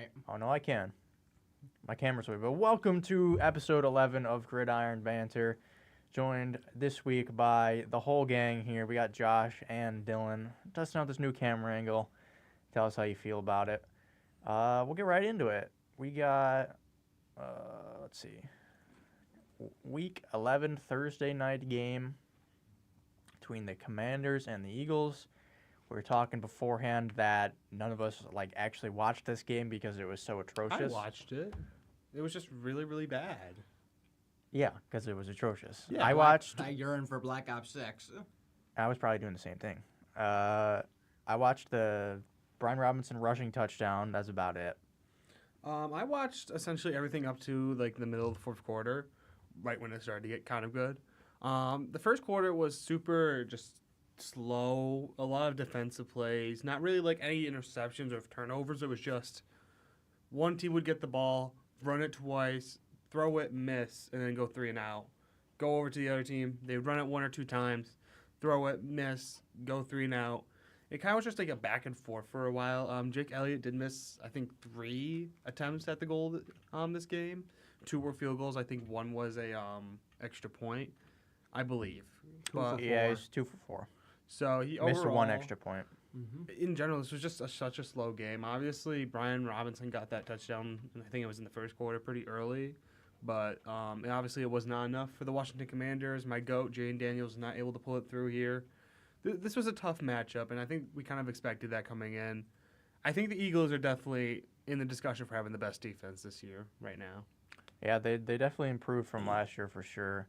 right? Oh, no, I can. My camera's away. But welcome to episode 11 of Gridiron Banter. Joined this week by the whole gang here. We got Josh and Dylan. Testing out this new camera angle. Tell us how you feel about it. We'll get right into it. We got, let's see, week 11 Thursday night game between the Commanders and the Eagles. We were talking beforehand that none of us actually watched this game because it was so atrocious. I watched it. It was just really, really bad. Yeah, because it was atrocious. Yeah, I watched. I yearn for Black Ops 6. I was probably doing the same thing. I watched the Brian Robinson rushing touchdown. That's about it. I watched essentially everything up to the middle of the fourth quarter, right when it started to get kind of good. The first quarter was super just slow, a lot of defensive plays, not really any interceptions or turnovers. It was just one team would get the ball, run it twice, throw it, miss, and then go 3 and out. Go over to the other team, they run it 1 or 2 times, throw it, miss, go 3 and out. It kind of was just a back and forth for a while. Jake Elliott did miss, I think, 3 attempts at the goal this game. 2 were field goals. I think 1 was a extra point, I believe. Yeah, he's 2 for 4. So he missed overall, 1 extra point. In general, this was just such a slow game. Obviously, Brian Robinson got that touchdown, and I think it was in the first quarter pretty early. But obviously it was not enough for the Washington Commanders. My GOAT, Jane Daniels, not able to pull it through here. This was a tough matchup, and I think we kind of expected that coming in. I think the Eagles are definitely in the discussion for having the best defense this year right now. Yeah, they definitely improved from last year for sure.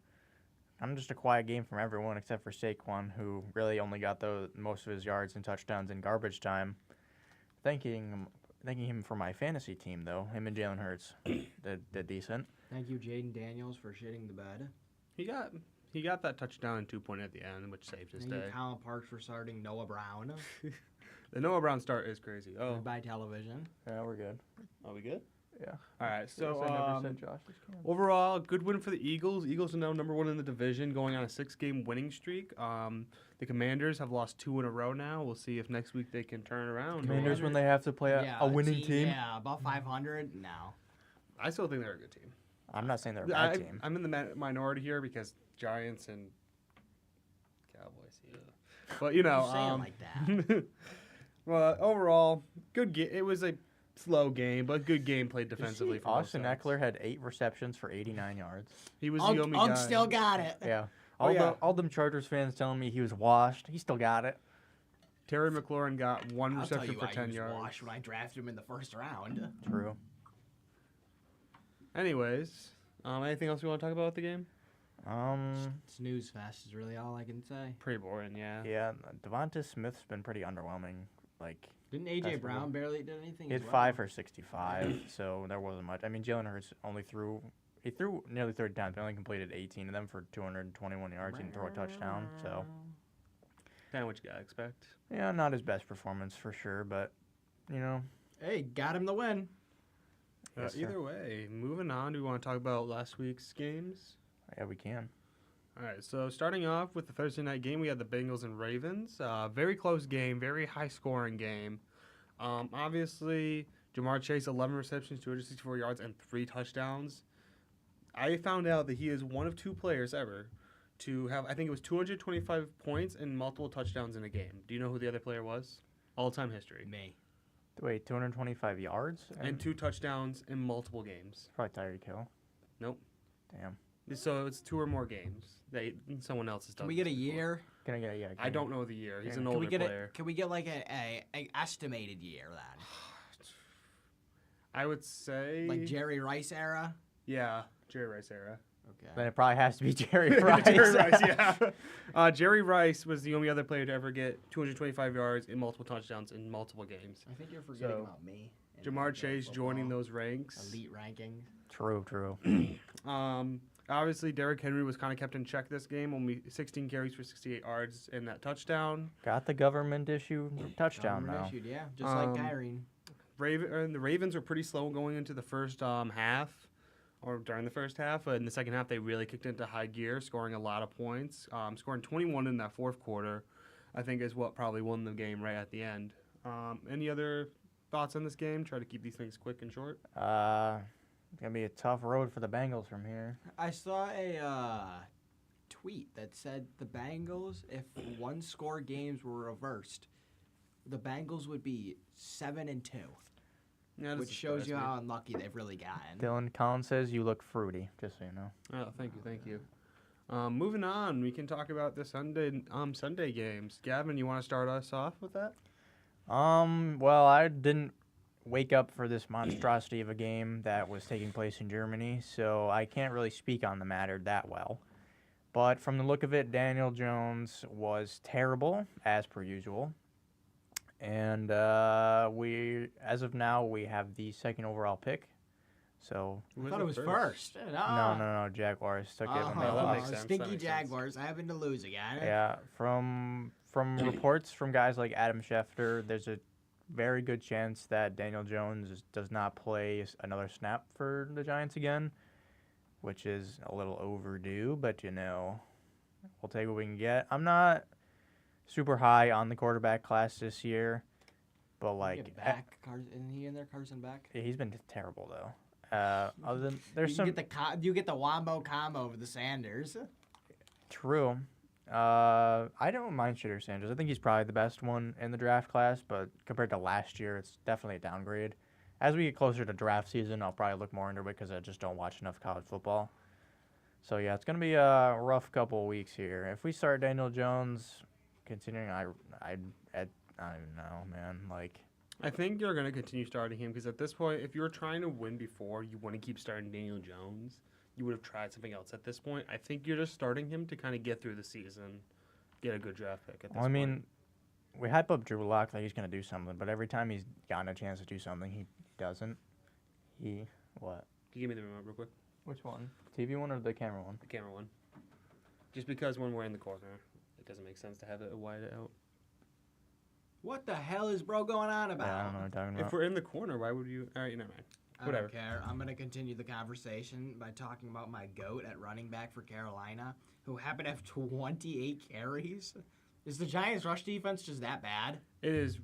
Kind of just a quiet game from everyone except for Saquon, who really only got most of his yards and touchdowns in garbage time. Thanking him for my fantasy team, though. Him and Jalen Hurts did decent. Thank you, Jaden Daniels, for shitting the bed. He got that touchdown and 2-point at the end, which saved his Thank day. you, Colin Parks, for starting Noah Brown. The Noah Brown start is crazy. Oh, By television. Yeah, we're good. are we good? Yeah. All right. So I never said Josh's camera. overall, good win for the Eagles. Eagles are now number 1 in the division, going on a 6-game winning streak. The Commanders have lost 2 in a row now. We'll see if next week they can turn around. Commanders when they have to play a winning team. Yeah, about 500? No. I still think they're a good team. I'm not saying they're a bad team. I'm in the minority here because Giants and Cowboys. Yeah. But You say it like that. well, overall, good game. It was a slow game, but good game played Did you defensively. see For both Austin sides. Eckler had 8 receptions for 89 yards. He was the only guy. still got it. Yeah. yeah. All them Chargers fans telling me he was washed. He still got it. Terry McLaurin got 1 I'll tell reception you for I 10 was yards. washed when I drafted him in the first round. True. Anyways, anything else we want to talk about with the game? Snooze fest is really all I can say. Pretty boring, yeah. Yeah, Devonta Smith's been pretty underwhelming. Didn't A.J. That's Brown cool. barely did anything? He as had well? 5 for 65, so there wasn't much. I mean, Jalen Hurts only threw nearly 30 times, but only completed 18 of them for 221 yards. He didn't throw a touchdown, so Kind of what you gotta expect. yeah, not his best performance for sure, but Hey, got him the win. Yes, sir. Either way, moving on. Do we want to talk about last week's games? yeah, we can. All right, so starting off with the Thursday night game, we had the Bengals and Ravens. Very close game, very high-scoring game. Obviously, Jamar Chase, 11 receptions, 264 yards, and 3 touchdowns. I found out that he is one of 2 players ever to have, I think it was 225 points and multiple touchdowns in a game. Do you know who the other player was? All-time history. Me. Wait, 225 yards? And 2 touchdowns in multiple games. Probably Tyreek Hill. Nope. Damn. So it's 2 or more games. Someone else has done. Can we get a this before. year? Can I get yeah? I don't know the year. He's an Can older we get player. Can we get a estimated year then? I would say Like Jerry Rice era? yeah, Jerry Rice era. Then Okay. it probably has to be Jerry Rice. Jerry Rice, yeah. Jerry Rice was the only other player to ever get 225 yards in multiple touchdowns in multiple games. I think you're forgetting So, about me. and Jamar my Chase football joining those ranks. elite ranking. True. Obviously, Derrick Henry was kind of kept in check this game. Only 16 carries for 68 yards and that touchdown. Got the government issue touchdown Government now. issued, yeah, just like Kyrene. The Ravens were pretty slow going into the first half, or during the first half. But in the second half, they really kicked into high gear, scoring a lot of points. Scoring 21 in that fourth quarter, I think, is what probably won the game right at the end. Any other thoughts on this game? Try to keep these things quick and short. It's gonna be a tough road for the Bengals from here. I saw a tweet that said the Bengals, if one-score games were reversed, the Bengals would be 7-2, Yeah, which shows you how unlucky they've really gotten. Dylan Collins says you look fruity, just so you know. Oh, thank you. Moving on, we can talk about the Sunday games. Gavin, you want to start us off with that? Well, I didn't wake up for this monstrosity of a game that was taking place in Germany, so I can't really speak on the matter that well. But from the look of it, Daniel Jones was terrible, as per usual. And as of now, we have the second overall pick. So I thought it was first. no, Jaguars took it. that makes sense. Stinky That makes Jaguars. I happen to lose again. Yeah, from reports from guys like Adam Schefter, there's a very good chance that Daniel Jones does not play another snap for the Giants again, which is a little overdue, but we'll take what we can get. I'm not super high on the quarterback class this year, but Get back. Isn't he in there, Carson Beck? he's been terrible though. Other than there's you get the Wombo combo with the Sanders. True. I don't mind Shitter Sanders. I think he's probably the best one in the draft class, but compared to last year, it's definitely a downgrade. As we get closer to draft season, I'll probably look more into it because I just don't watch enough college football. So, yeah, it's going to be a rough couple of weeks here. If we start Daniel Jones, continuing, I don't even know, man. I think you're going to continue starting him because at this point, if you were trying to win before, you want to keep starting Daniel Jones. You would have tried something else at this point. I think you're just starting him to kind of get through the season, get a good draft pick at this point. We hype up Drew Lock like he's going to do something, but every time he's gotten a chance to do something, he doesn't. What? Can you give me the remote real quick? Which one? TV one or the camera one? The camera one. Just because when we're in the corner, it doesn't make sense to have it wide out. What the hell is bro going on about? Yeah, I don't know what you're talking about. If we're in the corner, why would you? All right, never mind. I Whatever. don't care. I'm going to continue the conversation by talking about my GOAT at running back for Carolina, who happened to have 28 carries. Is the Giants' rush defense just that bad? It is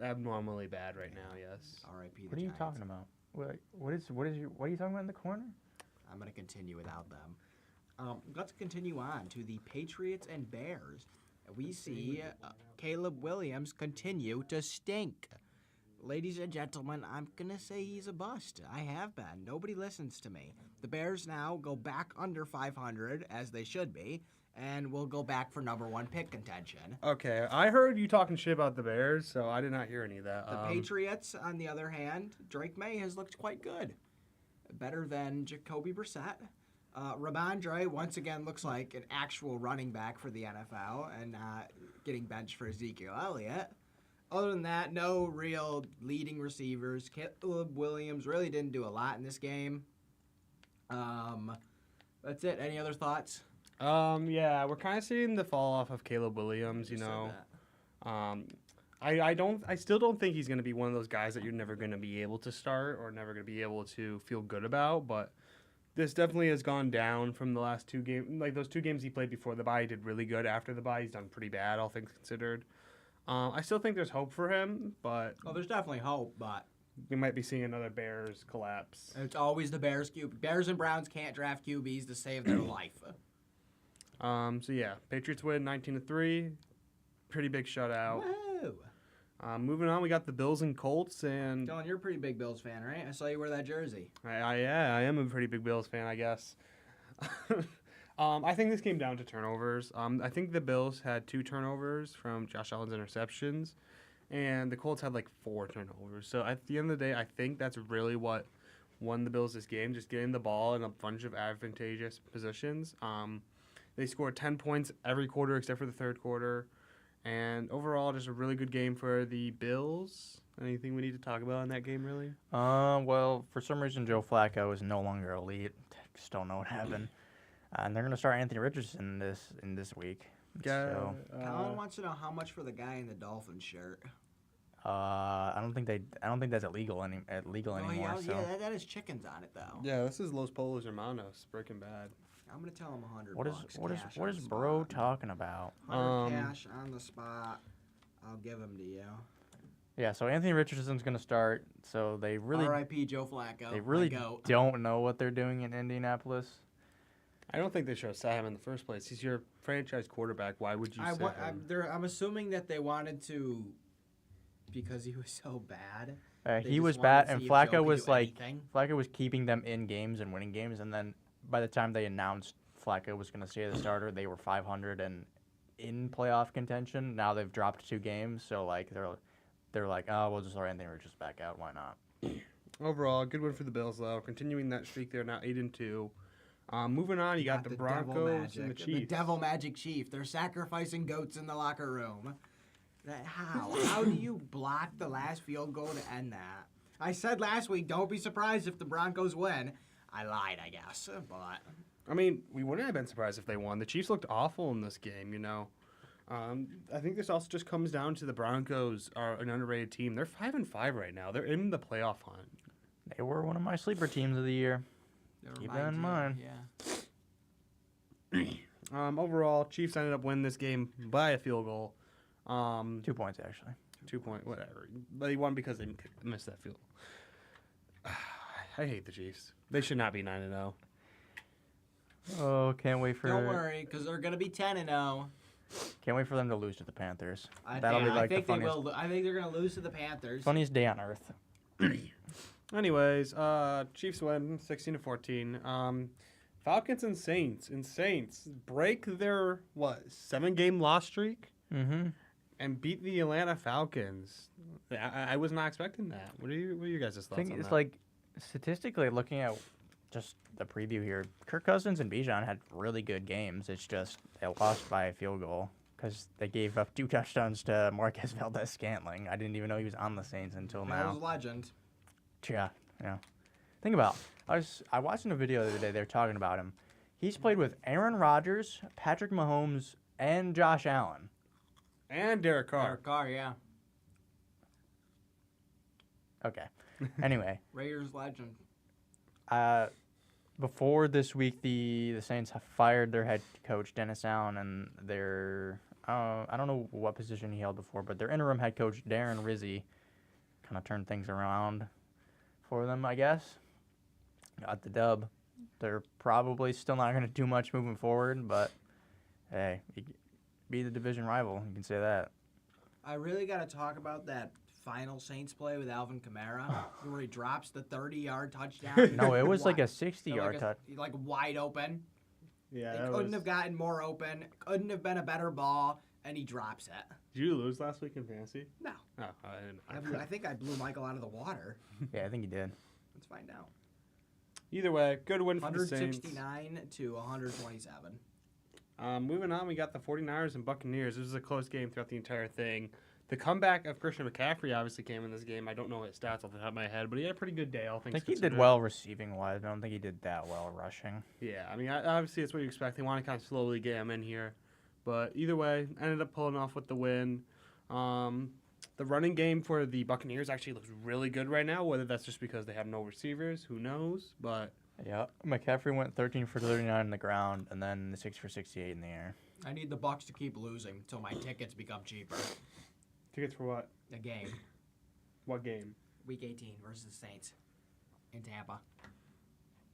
abnormally bad right now. Yes. R.I.P. the What are you Giants. talking about? What are you talking about in the corner? I'm going to continue without them. Let's continue on to the Patriots and Bears. We see Caleb Williams continue to stink. Ladies and gentlemen, I'm going to say he's a bust. I have been. Nobody listens to me. The Bears now go back under 500, as they should be, and will go back for number one pick contention. Okay, I heard you talking shit about the Bears, so I did not hear any of that. The Patriots, on the other hand, Drake May has looked quite good. Better than Jacoby Brissett. Ramondre, once again, looks like an actual running back for the NFL and not getting benched for Ezekiel Elliott. Other than that, no real leading receivers. Caleb Williams really didn't do a lot in this game. That's it. Any other thoughts? Yeah, we're kind of seeing the fall off of Caleb Williams. I still don't think he's going to be one of those guys that you're never going to be able to start or never going to be able to feel good about. But this definitely has gone down from the last two games. Like those two games he played before the bye, he did really good. After the bye, he's done pretty bad, all things considered. I still think there's hope for him, but Well, there's definitely hope, but we might be seeing another Bears collapse. it's always the Bears QB. Bears and Browns can't draft QBs to save their life. So yeah, Patriots win 19-3, pretty big shutout. Woo! Moving on, we got the Bills and Colts, and Dylan, you're a pretty big Bills fan, right? I saw you wear that jersey. I am a pretty big Bills fan, I guess. I think this came down to turnovers. I think the Bills had 2 turnovers from Josh Allen's interceptions, and the Colts had like 4 turnovers. So at the end of the day, I think that's really what won the Bills this game, just getting the ball in a bunch of advantageous positions. They scored 10 points every quarter except for the third quarter. And overall, just a really good game for the Bills. Anything we need to talk about in that game, really? Well, for some reason, Joe Flacco is no longer elite. Just don't know what happened. And they're going to start Anthony Richardson in this week. So, Colin wants to know how much for the guy in the Dolphins shirt. I don't think that's illegal anymore. Yeah, So that has chickens on it though. Yeah, this is Los Polos Hermanos, Breaking Bad. I'm gonna tell him $100. what is bro talking about? 100 cash on the spot. I'll give him to you. Yeah, so Anthony Richardson's going to start. So they really R.I.P. Joe Flacco. they really my goat. don't know what they're doing in Indianapolis. I don't think they should have sat him in the first place. He's your franchise quarterback. Why would you sit him? I'm assuming that they wanted to, because he was so bad. They He just was wanted bad, to and see if Joe Flacco could was do like anything. Flacco was keeping them in games and winning games, and then by the time they announced Flacco was going to stay the starter, they were 500 and in playoff contention. Now they've dropped 2 games, so like they're like, oh, we'll just throw Anthony Richards back out. Why not? Overall, good win for the Bills, though. Continuing that streak, they're now 8-2. Moving on, you got the Devil Broncos and the Magic, Chiefs. The Devil Magic Chief. They're sacrificing goats in the locker room. How? How do you block the last field goal to end that? I said last week, don't be surprised if the Broncos win. I lied, I guess, but... I mean, we wouldn't have been surprised if they won. The Chiefs looked awful in this game, you know. I think this also just comes down to the Broncos are an underrated team. They're 5-5 right now. They're in the playoff hunt. They were one of my sleeper teams of the year. Keep that in mind. Yeah. Overall, Chiefs ended up winning this game by a field goal. 2 points, actually. 2 point, whatever. But they won because they missed that field. I hate the Chiefs. They should not be 9-0. Oh, can't wait for Don't worry, because they're going to be 10-0. Can't wait for them to lose to the Panthers. I That'll think, be like I think the they funniest, will. I think they're going to lose to the Panthers. funniest day on earth. Anyways, Chiefs win 16-14. Falcons and Saints. And Saints break their, 7-game loss streak? Mm-hmm. And beat the Atlanta Falcons. I was not expecting that. What are you guys' thoughts I think on it's that? like statistically looking at just the preview here, Kirk Cousins and Bijan had really good games. It's just they lost by a field goal because they gave up 2 touchdowns to Marquez Valdez-Scantling. I didn't even know he was on the Saints until now. Bill's legend. Yeah. Think about it. I watched in a video the other day. They were talking about him. He's played with Aaron Rodgers, Patrick Mahomes, and Josh Allen. And Derek Carr. Derek Carr, yeah. Okay. Anyway, Raiders legend. before this week, the Saints have fired their head coach Dennis Allen and their I don't know what position he held before, but their interim head coach Darren Rizzi kind of turned things around for them, I guess. Got the dub. They're probably still not going to do much moving forward, but hey, be the division rival. You can say that. I really got to talk about that final Saints play with Alvin Kamara, where he drops the 30-yard touchdown. No, it was like a 60-yard touch. Like wide open. Yeah, It couldn't have gotten more open. Couldn't have been a better ball, and he drops it. Did you lose last week in fantasy? No. Oh, I didn't. I think I blew Michael out of the water. Yeah, I think he did. Let's find out. Either way, good win for the Saints. 169 to 127. Moving on, we got the 49ers and Buccaneers. This was a close game throughout the entire thing. The comeback of Christian McCaffrey obviously came in this game. I don't know his stats off the top of my head, but he had a pretty good day, all I things think he did considered. well receiving-wise. I don't think he did that well rushing. Yeah, I mean, obviously that's what you expect. They want to kind of slowly get him in here. But either way, ended up pulling off with the win. The running game for the Buccaneers actually looks really good right now, whether that's just because they have no receivers, who knows, but... Yeah, McCaffrey went 13 for 39 on the ground, and then 6 for 68 in the air. I need the Bucs to keep losing until my tickets become cheaper. Tickets for what? The game. What game? Week 18 versus the Saints in Tampa.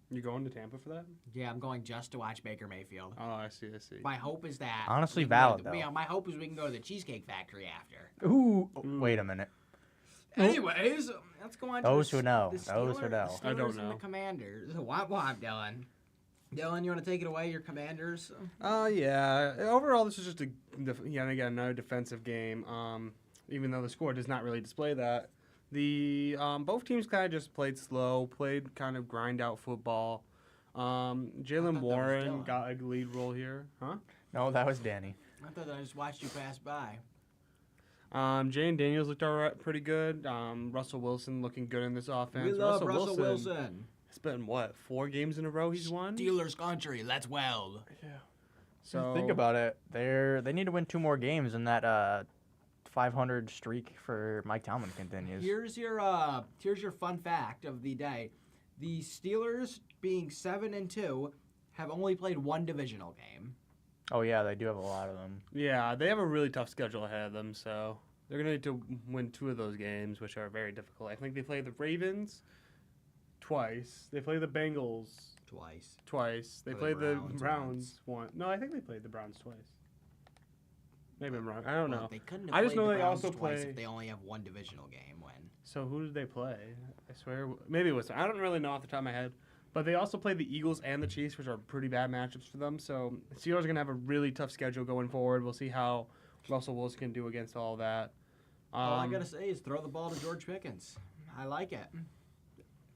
You going to Tampa for that? Yeah, I'm going just to watch Baker Mayfield. Oh, I see. My hope is that... Honestly we can go valid, to- though. Yeah, my hope is we can go to the Cheesecake Factory after. Ooh, wait a minute. Anyways, let's go on Those to who know. the Those who know. The I don't Steelers and know. the Commanders. Womp womp, Dylan. Dylan, you want to take it away, your Commanders? Yeah. Overall, this is just another defensive game. Even though the score does not really display that. The both teams kind of just played slow, played kind of grind out football. Jalen was Warren Dylan. got a lead role here, huh? No, that was Danny. I thought I just watched you pass by. Jane Daniels looked pretty good. Russell Wilson looking good in this offense. We love Russell Wilson. It's been 4 games in a row he's won. Steelers country, let's well. Yeah. So Think about it. They need to win 2 more games, and that 500 streak for Mike Tomlin continues. Here's your fun fact of the day. The Steelers, being 7-2, have only played 1 divisional game. Oh yeah, they do have a lot of them. Yeah, they have a really tough schedule ahead of them, so They're going to need to win 2 of those games, which are very difficult. I think they play the Ravens twice. They play the Bengals twice. They Or the play the Browns Browns once. No, I think they played the Browns twice. Maybe I'm wrong. I don't know. They couldn't have I just played know the they Browns also twice play- if they only have one divisional game win. So who did they play? I swear, maybe it was. I don't really know off the top of my head. But they also play the Eagles and the Chiefs, which are pretty bad matchups for them. So the Steelers are going to have a really tough schedule going forward. We'll see how Russell Wilson can do against all that. All I gotta say is throw the ball to George Pickens. I like it.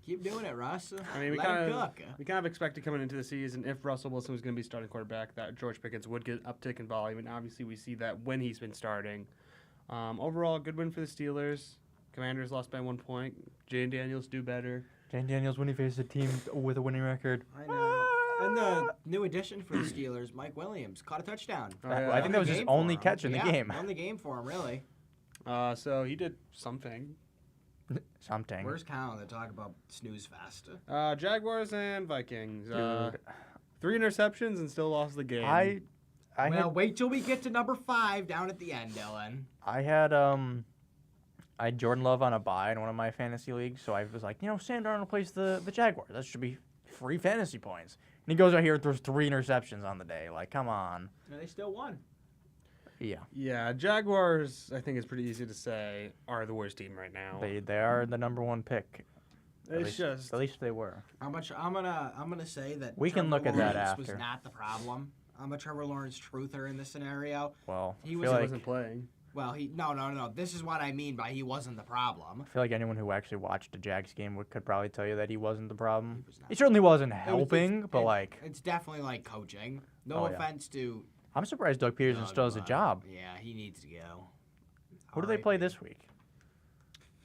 Keep doing it, Russ. I mean, we Let him kind cook. of expected coming into the season if Russell Wilson was going to be starting quarterback that George Pickens would get uptick in volume, and obviously we see that when he's been starting. Overall, good win for the Steelers. Commanders lost by 1 point. Jane Daniels do better. Jane Daniels when he faced a team with a winning record. I know. And the new addition for the Steelers, Mike Williams, caught a touchdown. Oh, yeah. I think that was his Game for only him. catch in the Yeah, game. Won the game for him, really. So he did something. Something. Where's Colin to talk about snooze fest? Jaguars and Vikings. Dude, 3 interceptions and still lost the game. I Wait till we get to number 5 down at the end, Dylan. I had Jordan Love on a bye in one of my fantasy leagues, so I was like, Sam Darnold plays the Jaguars. That should be free fantasy points. And he goes out here and throws 3 interceptions on the day. Like, come on. And they still won. Yeah. Yeah, Jaguars, I think it's pretty easy to say, are the worst team right now. They are the number 1 pick. It's just At least they were. I'm gonna say that We can Trevor look at that Lawrence was after. not the problem. I'm a Trevor Lawrence truther in this scenario. Well, He I was- feel he like wasn't playing. Well, no. This is what I mean by he wasn't the problem. anyone who actually watched the Jags game could probably tell you that he wasn't the problem. was not. He certainly wasn't It was- helping, but like, it's definitely like coaching. No Oh, yeah. offense to. I'm surprised Doug Peterson Doug, still has a but job. Yeah, he needs to go. Who do they play this week?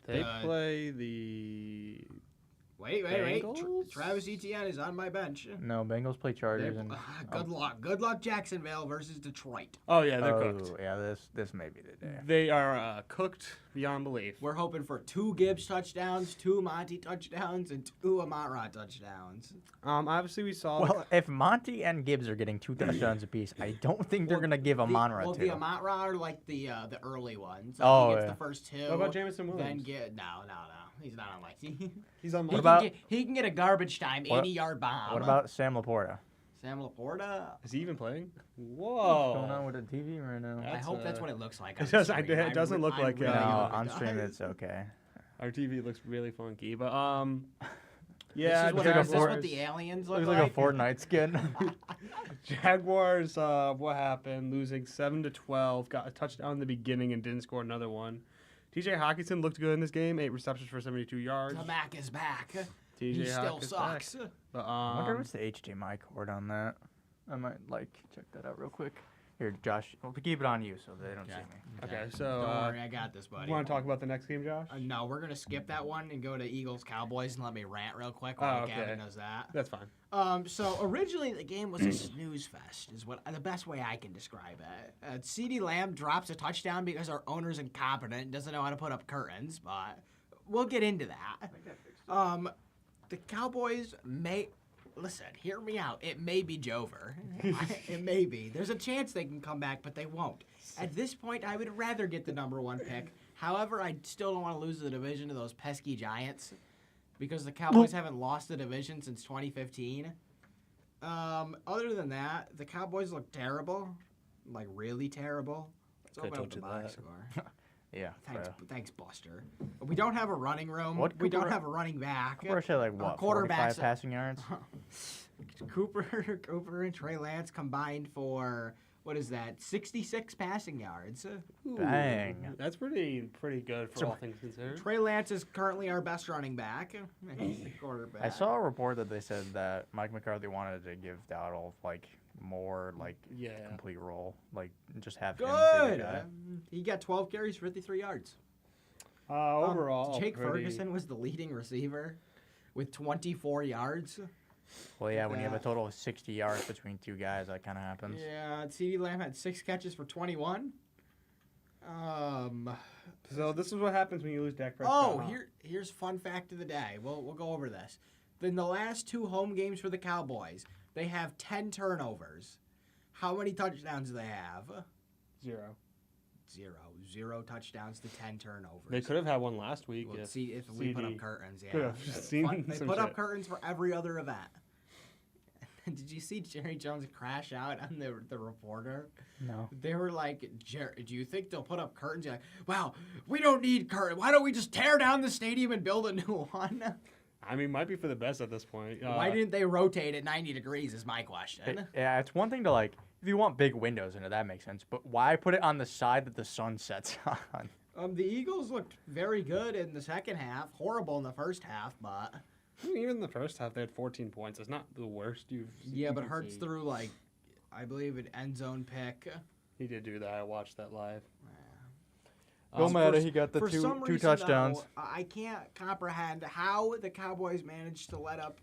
They Uh, play the Wait. Bengals? Travis Etienne is on my bench. No, Bengals play Chargers. And Good luck, Jacksonville versus Detroit. Oh yeah, they're cooked. Yeah, this may be the day. They are cooked beyond belief. We're hoping for 2 Gibbs touchdowns, 2 Monty touchdowns, and 2 Amon-Ra touchdowns. Obviously we saw. Well, if Monty and Gibbs are getting 2 touchdowns apiece, I don't think they're gonna give Amon-Ra Well, 2. the Amon-Ra are like the early ones. Oh, he gets yeah. the first 2. What about Jameson Then Williams? no. He's not on my team. He's on. What about- he can get a garbage time What- 80-yard bomb. What about Sam Laporta? Sam Laporta? Is he even playing? What's going on Whoa. with the TV right now? I That's, hope that's what it looks like. it on does- screen. it doesn't look like it. really No, hope it on does. stream it's okay. Our TV looks really funky, but This yeah. is what, like a is this Fort- what the aliens look Looks like a Fortnite skin. Jaguars. What happened? Losing 7-12. Got a touchdown in the beginning and didn't score another one. T.J. Hawkinson looked good in this game. 8 receptions for 72 yards. The Mac is back. T.J. He still Hawk is back. sucks. But, I wonder what's the HDMI cord on that. I might check that out real quick. Here, Josh, we'll keep it on you so they don't see Okay. me. Okay, Don't so worry, I got this, buddy. you want to talk about the next game, Josh? No, we're gonna skip that one and go to Eagles Cowboys and let me rant real quick while okay. Gavin knows that. That's fine. So originally the game was a snooze fest, is what the best way I can describe it. CeeDee Lamb drops a touchdown because our owner's incompetent and doesn't know how to put up curtains, but we'll get into that. The Cowboys may. Listen, hear me out. It may be Jover. It may be. There's a chance they can come back, but they won't. At this point, I would rather get the number 1 pick. However, I still don't want to lose the division to those pesky Giants because the Cowboys haven't lost the division since 2015. Other than that, the Cowboys look terrible, like really terrible. Let's Could've open up told the you box that. score. Yeah. Thanks, Buster. We don't have a running room. What We don't Cooper- have a running back. Cooper had like what, 45 passing yards? Cooper and Trey Lance combined for what is that? 66 passing yards. Bang. That's pretty good for all things considered. Trey Lance is currently our best running back. He's the quarterback. I saw a report that they said that Mike McCarthy wanted to give Dowdle more Yeah. complete role, just have him be the Good. guy. He got 12 carries, 53 yards. Overall, Jake pretty- Ferguson was the leading receiver with 24 yards. Well, yeah, when you have a that. total of 60 yards between 2 guys, that kind of happens. Yeah, CeeDee Lamb had 6 catches for 21. So this is what happens when you lose Dak Prescott. Oh, here's fun fact of the day. We'll go over this. In the last 2 home games for the Cowboys, they have 10 turnovers. How many touchdowns do they have? 0. Zero touchdowns to 10 turnovers. They could have had one last week. Well, if see if we put up CD curtains. could Yeah, have seen they some put up shit. curtains for every other event. Did you see Jerry Jones crash out on the reporter? No. They were like, do you think they'll put up curtains? You're like, wow, we don't need curtains. Why don't we just tear down the stadium and build a new one? I mean, might be for the best at this point. Why didn't they rotate at 90 degrees is my question. Yeah, it's one thing to like, if you want big windows in it, that makes sense. But why put it on the side that the sun sets on? The Eagles looked very good in the second half. Horrible in the first half, but... Even in the first half, they had 14 points. It's not the worst you've Yeah, you but can Hurts see. threw, like, I believe an end zone pick. He did do that. I watched that live. Don't For matter. s- He got the for two some reason, touchdowns. though, I can't comprehend how the Cowboys managed to let up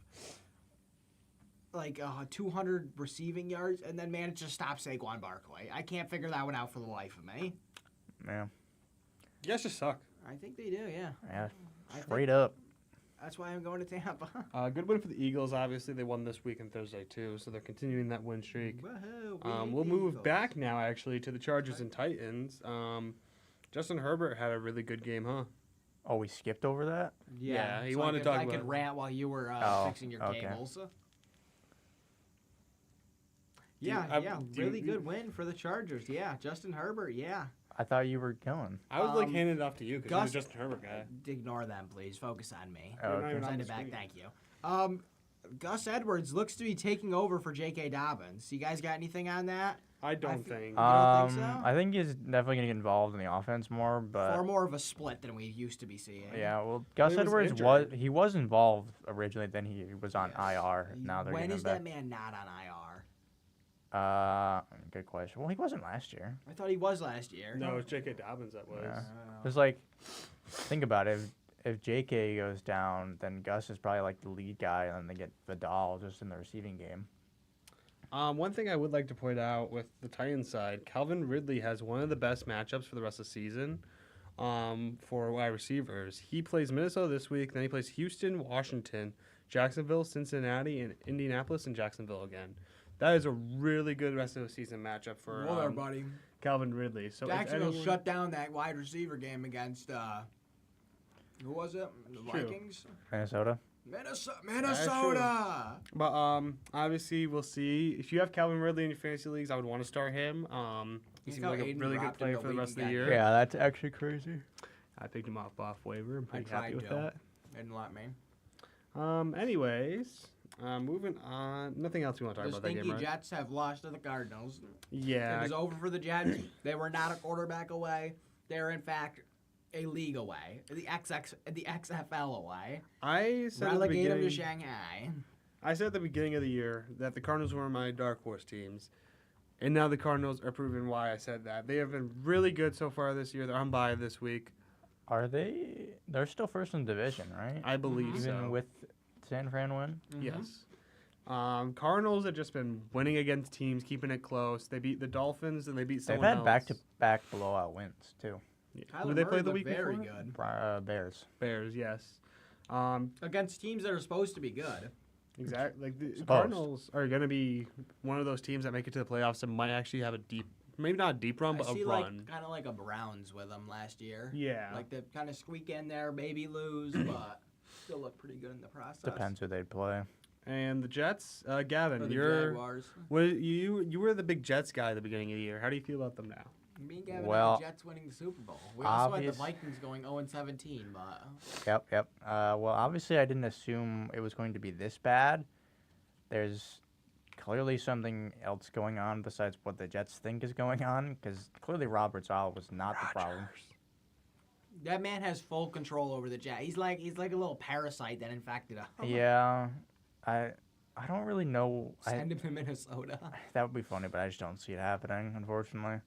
like 200 receiving yards and then managed to stop Saquon Barkley. I can't figure that one out for the life of me. Yeah. You guys just suck. I think they do, yeah. Yeah. I think Straight up. that's why I'm going to Tampa. Good win for the Eagles. Obviously, they won this week and Thursday too, so they're continuing that win streak. Woohoo, We'll move Eagles. back now, actually, to the Chargers and Titans. Justin Herbert had a really good game, huh? Oh, we skipped over that? Yeah, he so wanted to talk I about could it. rant while you were Oh, fixing your okay. cables. you- Yeah, I- yeah, do you- really good win for the Chargers. Yeah, Justin Herbert. Yeah, I thought you were going. I was like Um, handing it off to you because Gus- you're a Justin Herbert guy. ignore them, please. Focus on me. Oh, You're not okay. even on Send the it back. screen. Thank you. Gus Edwards looks to be taking over for J.K. Dobbins. You guys got anything on that? I don't feel- think. You don't think so? I think he's definitely going to get involved in the offense more, but Far more of a split than we used to be seeing. yeah, well, Gus he was Edwards injured. was involved originally, then he was on Yes. IR. Now they're When getting is him that man not on IR? back. Good question. Well, he wasn't last year. I thought he was last year. No, it was J.K. Dobbins that was. Yeah. Oh. It's like, think about it. If JK goes down, then Gus is probably like the lead guy, and then they get Vidal just in the receiving game. One thing I would like to point out with the Titans side, Calvin Ridley has one of the best matchups for the rest of the season for wide receivers. He plays Minnesota this week, then he plays Houston, Washington, Jacksonville, Cincinnati, and Indianapolis and Jacksonville again. That is a really good rest of the season matchup for Whoa there, buddy. Calvin Ridley. So if Jacksonville anyone- shut down that wide receiver game against who was it? The True. Vikings. Minnesota. Minnesota. But obviously we'll see. If you have Calvin Ridley in your fantasy leagues, I would want to start him. He Look seems how like a Aiden really good dropped him player the for the week rest he of the got year. Yeah, that's actually crazy. I picked him up off waiver. I'm pretty tried happy with to. that. Didn't let me. Anyways, moving on. Nothing else we want to talk The about that game, stinky right? Jets have lost to the Cardinals. Yeah. It was over for the Jets. They were not a quarterback away. They're in fact a league away. The XFL away. I said Relegate at them the to beginning, Shanghai. I said at the beginning of the year that the Cardinals were my dark horse teams. And now the Cardinals are proving why I said that. They have been really good so far this year. They're on bye this week. Are they? They're still first in division, right? I believe Even so. with San Fran win. Yes. Cardinals have just been winning against teams, keeping it close. They beat the Dolphins and they beat They've someone had else. back-to-back blowout wins too. Yeah. Kyler Who they Murray played the looked week very before? good Bears. Bears, yes. against teams that are supposed to be good. Exactly. Like the Supposed. Cardinals are going to be one of those teams that make it to the playoffs and might actually have a deep, maybe not a deep run, but I see a run. kind of like a Browns with them last year. Yeah. Like they kind of squeak in there, maybe lose, but still look pretty good in the process. Depends who they'd play. And the Jets, Or Gavin, the you're Jaguars. you were the big Jets guy at the beginning of the year. How do you feel about them now? Me and Gavin Well, had the Jets winning the Super Bowl. We also had the obvious- Vikings going 0-17, but Yep. Well, obviously, I didn't assume it was going to be this bad. There's clearly something else going on besides what the Jets think is going on, because clearly Robert Saleh was not the problem. that man has full control over the Jets. He's like a little parasite that infected him. Yeah, I don't really know. Send him to Minnesota. That would be funny, but I just don't see it happening, unfortunately.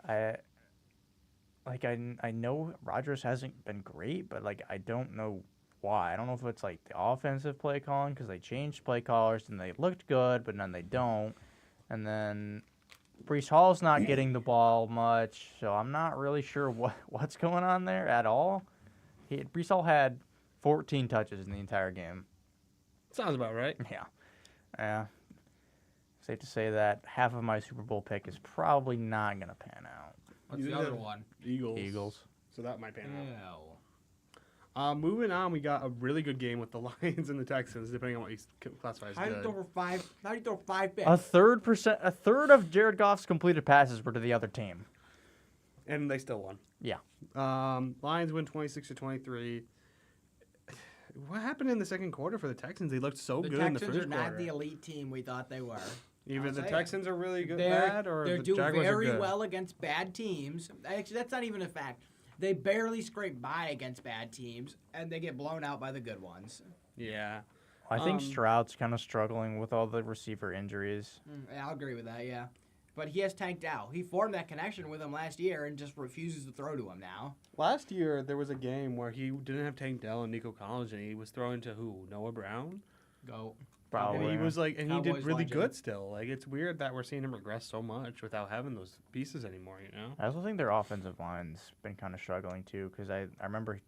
I know Rodgers hasn't been great, but I don't know why. I don't know if it's like the offensive play calling, because they changed play callers and they looked good, but then they don't. And then Brees Hall's not getting the ball much, so I'm not really sure what's going on there at all. Brees Hall had 14 touches in the entire game. Sounds about right. Yeah. Safe to say that half of my Super Bowl pick is probably not going to pan out. What's You the did other have one? Eagles. So that might pan out. Ew. Moving on, we got a really good game with the Lions and the Texans, depending on what you classify as How do you good. throw for five? How do you throw 5 picks? A third of Jared Goff's completed passes were to the other team. And they still won. Yeah. Lions win 26-23. What happened in the second quarter for the Texans? They looked so The good in the Texans first are not quarter. the elite team we thought they were. Either I'll the say it. Texans are really good, They're bad, or the doing Jaguars are very good. well against bad teams. Actually, that's not even a fact. They barely scrape by against bad teams, and they get blown out by the good ones. Yeah. I think Stroud's kind of struggling with all the receiver injuries. I'll agree with that, yeah. But he has tanked out. He formed that connection with him last year and just refuses to throw to him now. Last year, there was a game where he didn't have Tank Dell and Nico Collins, and he was throwing to who? Noah Brown? Go. Probably. And he was like, and he did Cowboys really legend. good still. Like, it's weird that we're seeing him regress so much without having those pieces anymore, you know? I also think their offensive line's been kind of struggling too, because I remember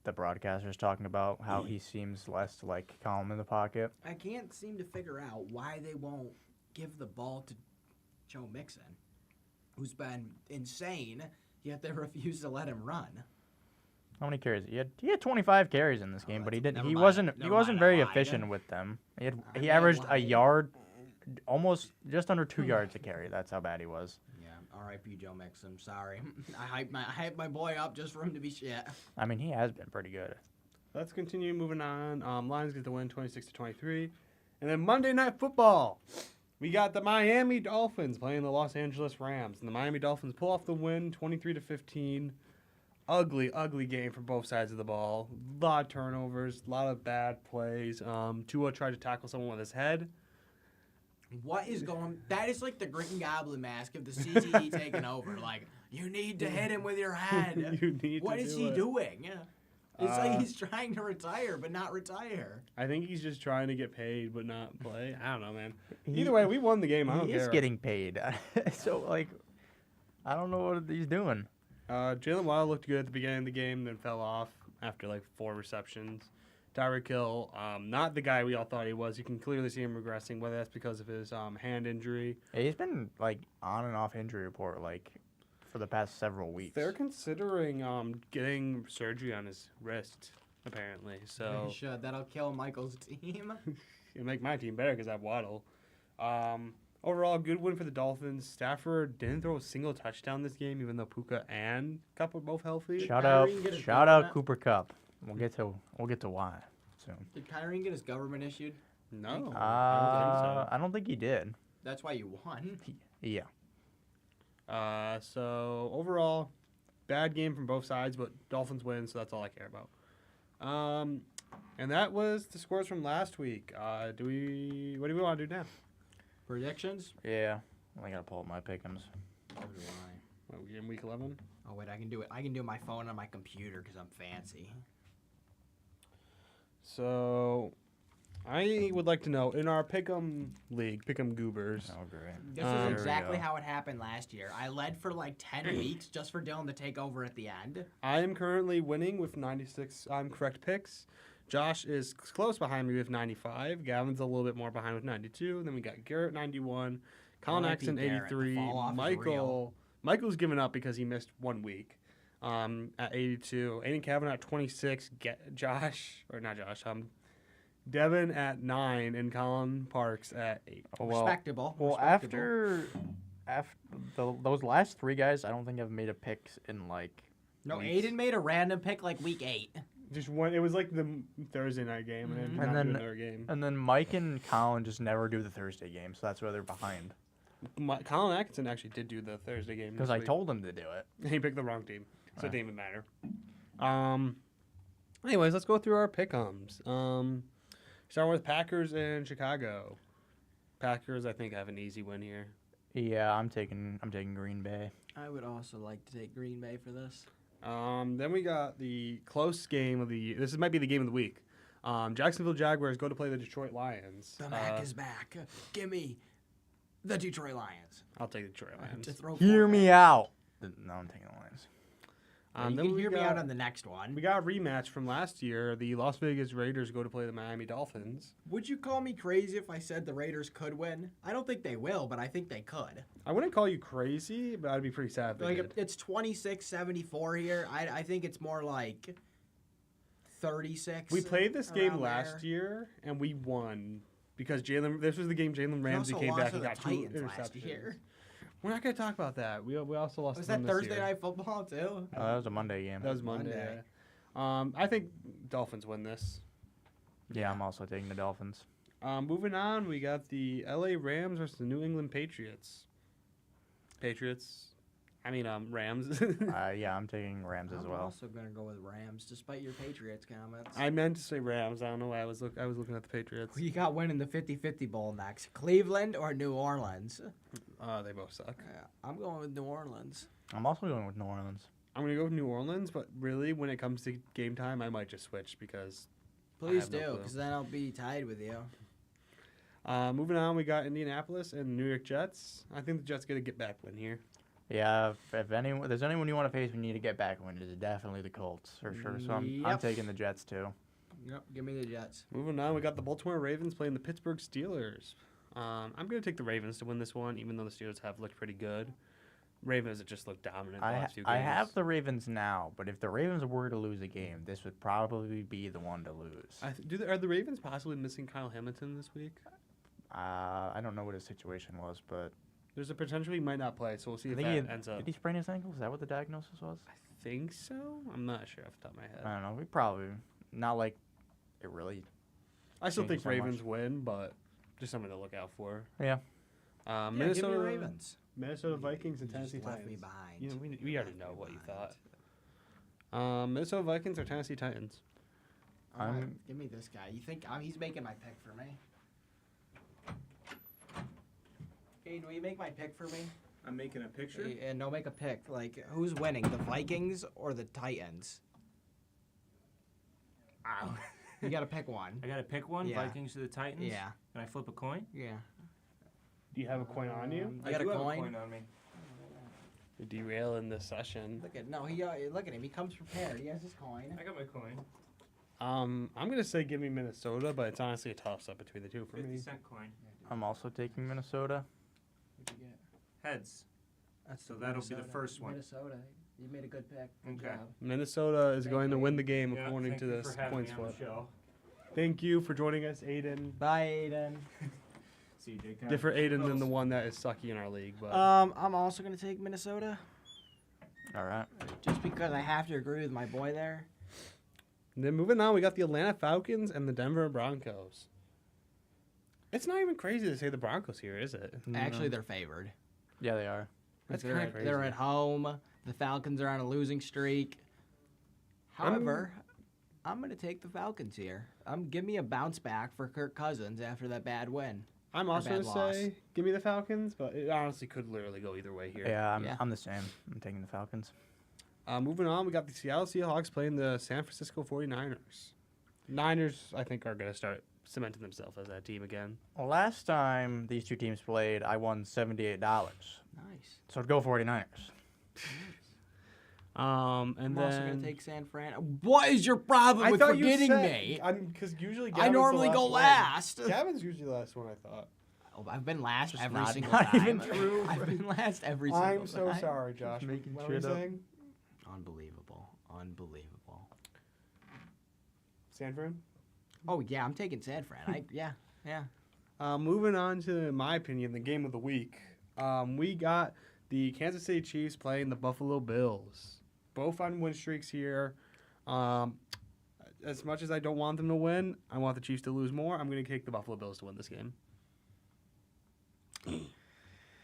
the broadcasters talking about how he seems less like calm in the pocket. I can't seem to figure out why they won't give the ball to Joe Mixon, who's been insane, yet they refuse to let him run. How many carries? He had 25 carries in this game, but he didn't. never He mind. wasn't. He Never wasn't mind, very I lied. efficient with them. He I he averaged a lied. yard, almost just under 2 yards a carry. That's how bad he was. Yeah, R.I.P. Joe Mixon. Sorry, I hyped my boy up just for him to be shit. I mean, he has been pretty good. Let's continue moving on. Lions get the win 26-23. And then Monday Night Football. We got the Miami Dolphins playing the Los Angeles Rams. And the Miami Dolphins pull off the win 23-15. Ugly, ugly game for both sides of the ball. A lot of turnovers, a lot of bad plays. Tua tried to tackle someone with his head. What is going? That is like the Green Goblin mask of the CTE taking over. Like, you need to hit him with your head. You need What to is do he it. doing? Yeah. It's like he's trying to retire, but not retire. I think he's just trying to get paid but not play. I don't know, man. Either way, we won the game. I don't He care. is getting paid. So, like, I don't know what he's doing. Jalen Waddle looked good at the beginning of the game, then fell off after like 4 receptions. Tyreek Hill, not the guy we all thought he was. You can clearly see him regressing, whether that's because of his hand injury. Yeah, he's been, like, on and off injury report, like, for the past several weeks. They're considering getting surgery on his wrist, apparently. So He should. That'll kill Michael's team. it'll make my team better because I have Waddle. Overall, good win for the Dolphins. Stafford didn't throw a single touchdown this game, even though Puka and Kupp were both healthy. Shout Kyrie get his out government? Cooper Cup. We'll get to why soon. Did Kyrie get his government issued? No, I I don't think he did. That's why you won. Yeah. So overall, bad game from both sides, but Dolphins win, so that's all I care about. And that was the scores from last week. What do we want to do now? Predictions? Yeah. I gotta pull up my pick'ems. So do I. What, we in week 11? Oh wait, I can do it. I can do my phone on my computer because I'm fancy. So, I would like to know, in our Pick'em League, Pick'em Goobers, Oh, great. This There is we exactly go. how it happened last year. I led for like 10 weeks just for Dylan to take over at the end. I am currently winning with 96 correct picks. Josh is close behind me with 95. Gavin's a little bit more behind with 92. Then we got Garrett 91, Colin R.I.P. Axon Garrett. The 83, fall off is real. Michael's given up because he missed 1 week. At 82, Aiden Kavanaugh at 26, Devin at 9, and Colin Parks at 8. Respectable. Well, respectable. after those last 3 guys, I don't think I've made a pick in like. No, weeks. Aiden made a random pick like week 8. Just one. It was like the Thursday night game, and Mhm. then And then- another game. And then Mike and Colin just never do the Thursday game, so that's why they're behind. Colin Atkinson actually did do the Thursday game Because this I week. told him to do it. He picked the wrong team, so it Right. didn't even matter. Anyways, let's go through our pick'ems. Starting with Packers and Chicago. Packers, I think, have an easy win here. Yeah, I'm taking Green Bay. I would also like to take Green Bay for this. Then we got the close game of the year. This might be the game of the week. Jacksonville Jaguars go to play the Detroit Lions. The Mac is back. Give me the Detroit Lions. I'll take the Detroit Lions. To throw Hear for me out. No, I'm taking the Lions. You Then can we hear me out got- on the next one. We got a rematch from last year. The Las Vegas Raiders go to play the Miami Dolphins. Would you call me crazy if I said the Raiders could win? I don't think they will, but I think they could. I wouldn't call you crazy, but I'd be pretty sad if they Like did. it's 26-74 here. I think it's more like 36. We played this game around last there. year, and we won because this was the game Jalen We Ramsey also came lost back to and the got two Titans interceptions. last year. We're not going to talk about that. We also lost Was to them that this Thursday year. Night Football too? Oh, that was a Monday game. That was Monday. Monday. Yeah. I think Dolphins win this. Yeah, I'm also taking the Dolphins. Moving on, we got the LA Rams versus the New England Patriots. Rams. Yeah, I'm taking Rams as I'm well. also gonna go with Rams, despite your Patriots comments. I meant to say Rams. I don't know why I was looking at the Patriots. Who you got winning the 50-50 bowl next? Cleveland or New Orleans? They both suck. I'm going with New Orleans. I'm also going with New Orleans. I'm gonna go with New Orleans, but really, when it comes to game time, I might just switch because. Please have no do, clue. because then I'll be tied with you. Moving on, we got Indianapolis and New York Jets. I think the Jets get a get back win here. Yeah, if there's anyone you want to face, we need to get back win. It is definitely the Colts for sure. So I'm Yep. taking the Jets too. Yep, give me the Jets. Moving on, we got the Baltimore Ravens playing the Pittsburgh Steelers. I'm going to take the Ravens to win this one, even though the Steelers have looked pretty good. Ravens have just looked dominant the last few games. I have the Ravens now, but if the Ravens were to lose a game, this would probably be the one to lose. Are the Ravens possibly missing Kyle Hamilton this week? I don't know what his situation was, but There's a potential he might not play, so we'll see I if think that ends up. did he sprain his ankle? Is that what the diagnosis was? I think so. I'm not sure off the top of my head. I don't know. We probably not like it really. I still think changes so much. Ravens win, but just something to look out for. Yeah. Yeah, Minnesota give me Ravens. Minnesota Vikings and You just Tennessee left Titans. me behind. You know, we already know what you Behind. thought. Minnesota Vikings or Tennessee Titans? All right, I'm- give me this guy. You think he's making my pick for me? Aiden, will you make my pick for me? I'm making a picture. And no, make a pick. Like, who's winning, the Vikings or the Titans? You gotta pick one. I gotta pick one. Yeah. Vikings to the Titans. Yeah. Can I flip a coin? Yeah. Do you have a coin on you? You got I do a have coin? a coin on me. You're derailing this session. Look at look at him. He comes prepared. He has his coin. I got my coin. I'm gonna say give me Minnesota, but it's honestly a toss up between the two for 50-cent coin. I'm also taking Minnesota. What'd you get? Heads. That's So that'll be the first one. Minnesota. You made a good pick. Good Okay. job. Minnesota is Thank going to you. win the game Yeah, according thank to you this for having point me on the split. show. Thank you for joining us, Aiden. Bye, Aiden. CJ, can I- Different Aiden than the one that is sucky in our league, but I'm also gonna take Minnesota, All right. just because I have to agree with my boy there. then moving on, we got the Atlanta Falcons and the Denver Broncos. It's not even crazy to say the Broncos here, is it? Actually, they're favored. Yeah, they are. That's they're, kinda at, they're crazy. at home. The Falcons are on a losing streak. However, I'm gonna take the Falcons here. Give me a bounce back for Kirk Cousins after that bad win. I'm also bad going to say give me the Falcons, but it honestly could literally go either way here. Yeah, Yeah. I'm the same. I'm taking the Falcons. Moving on, we got the Seattle Seahawks playing the San Francisco 49ers. Niners, I think, are going to start cementing themselves as that team again. Well, last time these two teams played, I won $78. Nice. So go 49ers. And I'm then also gonna take San Fran. What is your problem with forgetting me? Because usually I normally go last. Gavin's usually the last one, I thought. Oh, I've been last Just every not- single not time. even true. I've been last every single time. I'm so sorry, Josh. making What were you shit up. saying? Unbelievable. Unbelievable. San Fran? Oh yeah, I'm taking San Fran. Yeah. Moving on to, in my opinion, the game of the week. We got the Kansas City Chiefs playing the Buffalo Bills. Both on win streaks here. As much as I don't want them to win, I want the Chiefs to lose more. I'm going to take the Buffalo Bills to win this game.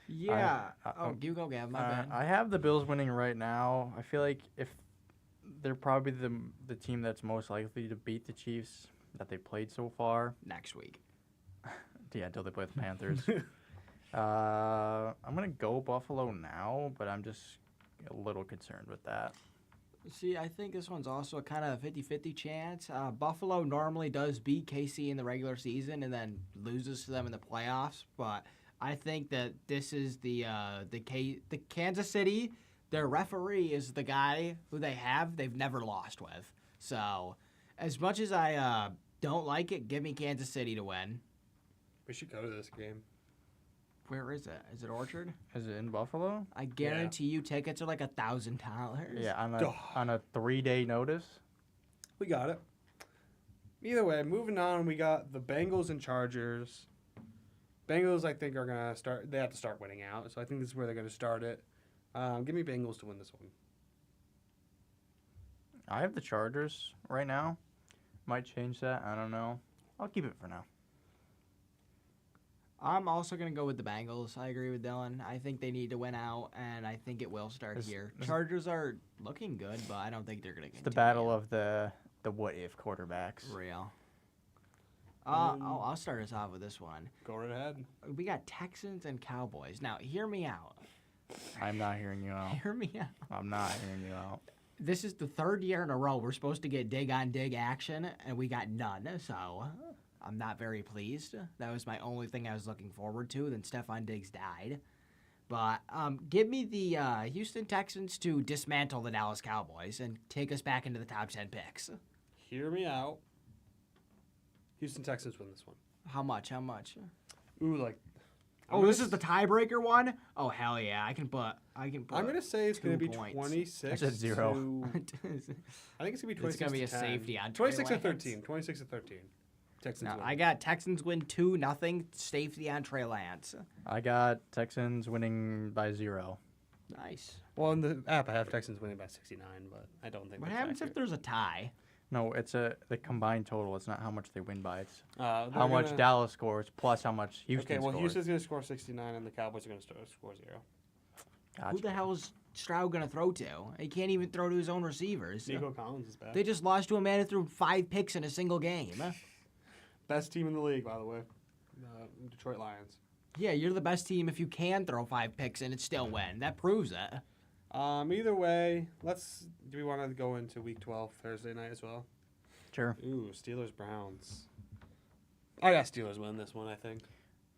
Yeah. I- You go, Gav. My bad. I have the Bills winning right now. I feel like if they're probably the team that's most likely to beat the Chiefs that they played so far. Next week. Yeah, until they play the Panthers. I'm gonna go Buffalo now, but I'm just a little concerned with that. See, I think this one's also a kind of 50-50 chance. Buffalo normally does beat KC in the regular season and then loses to them in the playoffs, but I think that this is the Kansas City their referee is the guy who they've never lost with. So, as much as I don't like it, give me Kansas City to win. We should go to this game. Where is it? Is it Orchard? Is it in Buffalo? I guarantee you tickets are like $1,000. Yeah, Duh. on a 3-day notice. We got it. Either way, moving on, we got the Bengals and Chargers. Bengals, I think, are going to start. They have to start winning out, so I think this is where they're going to start it. Give me Bengals to win this one. I have the Chargers right now. Might change that. I don't know. I'll keep it for now. I'm also going to go with the Bengals. I agree with Dylan. I think they need to win out, and I think it will start here. Chargers are looking good, but I don't think they're going to get It's the battle of the what-if quarterbacks. real. I'll start us off with this one. Go right ahead. We got Texans and Cowboys. Now, hear me out. I'm not hearing you out. Hear me out. I'm not hearing you out. This is the third year in a row we're supposed to get dig-on-dig action, and we got none, so I'm not very pleased. That was my only thing I was looking forward to. Then Stephon Diggs died. But give me the Houston Texans to dismantle the Dallas Cowboys and take us back into the top 10 picks. Hear me out. Houston Texans win this one. How much? Ooh, like. Oh, this is the tiebreaker one? Oh, hell yeah. I can put I'm going to say it's going to be 2 points. 26 I said 0. I think it's going to be 26 It's going to be a 10. safety on 26 Trey to Lance. 13. 26 to 13. Texans No, win. I got Texans win 2-0, safety on Trey Lance. I got Texans winning by 0. Nice. Well, in the app, I have Texans winning by 69, but I don't think What that's happens if accurate. there's a tie? No, it's the combined total. It's not how much they win by. It's They're how much gonna- Dallas scores plus how much Houston Okay, well, scores. Houston's going to score 69, and the Cowboys are going to score 0. Gotcha. Who the hell is Stroud going to throw to? He can't even throw to his own receivers. Nico Collins is back. They just lost to a man who threw 5 picks in a single game. Best team in the league, by the way. Detroit Lions. Yeah, you're the best team if you can throw 5 picks and it still win. That proves it. Either way, do we want to go into Week 12 Thursday night as well? Sure. Ooh, Steelers-Browns. I got Steelers win this one, I think.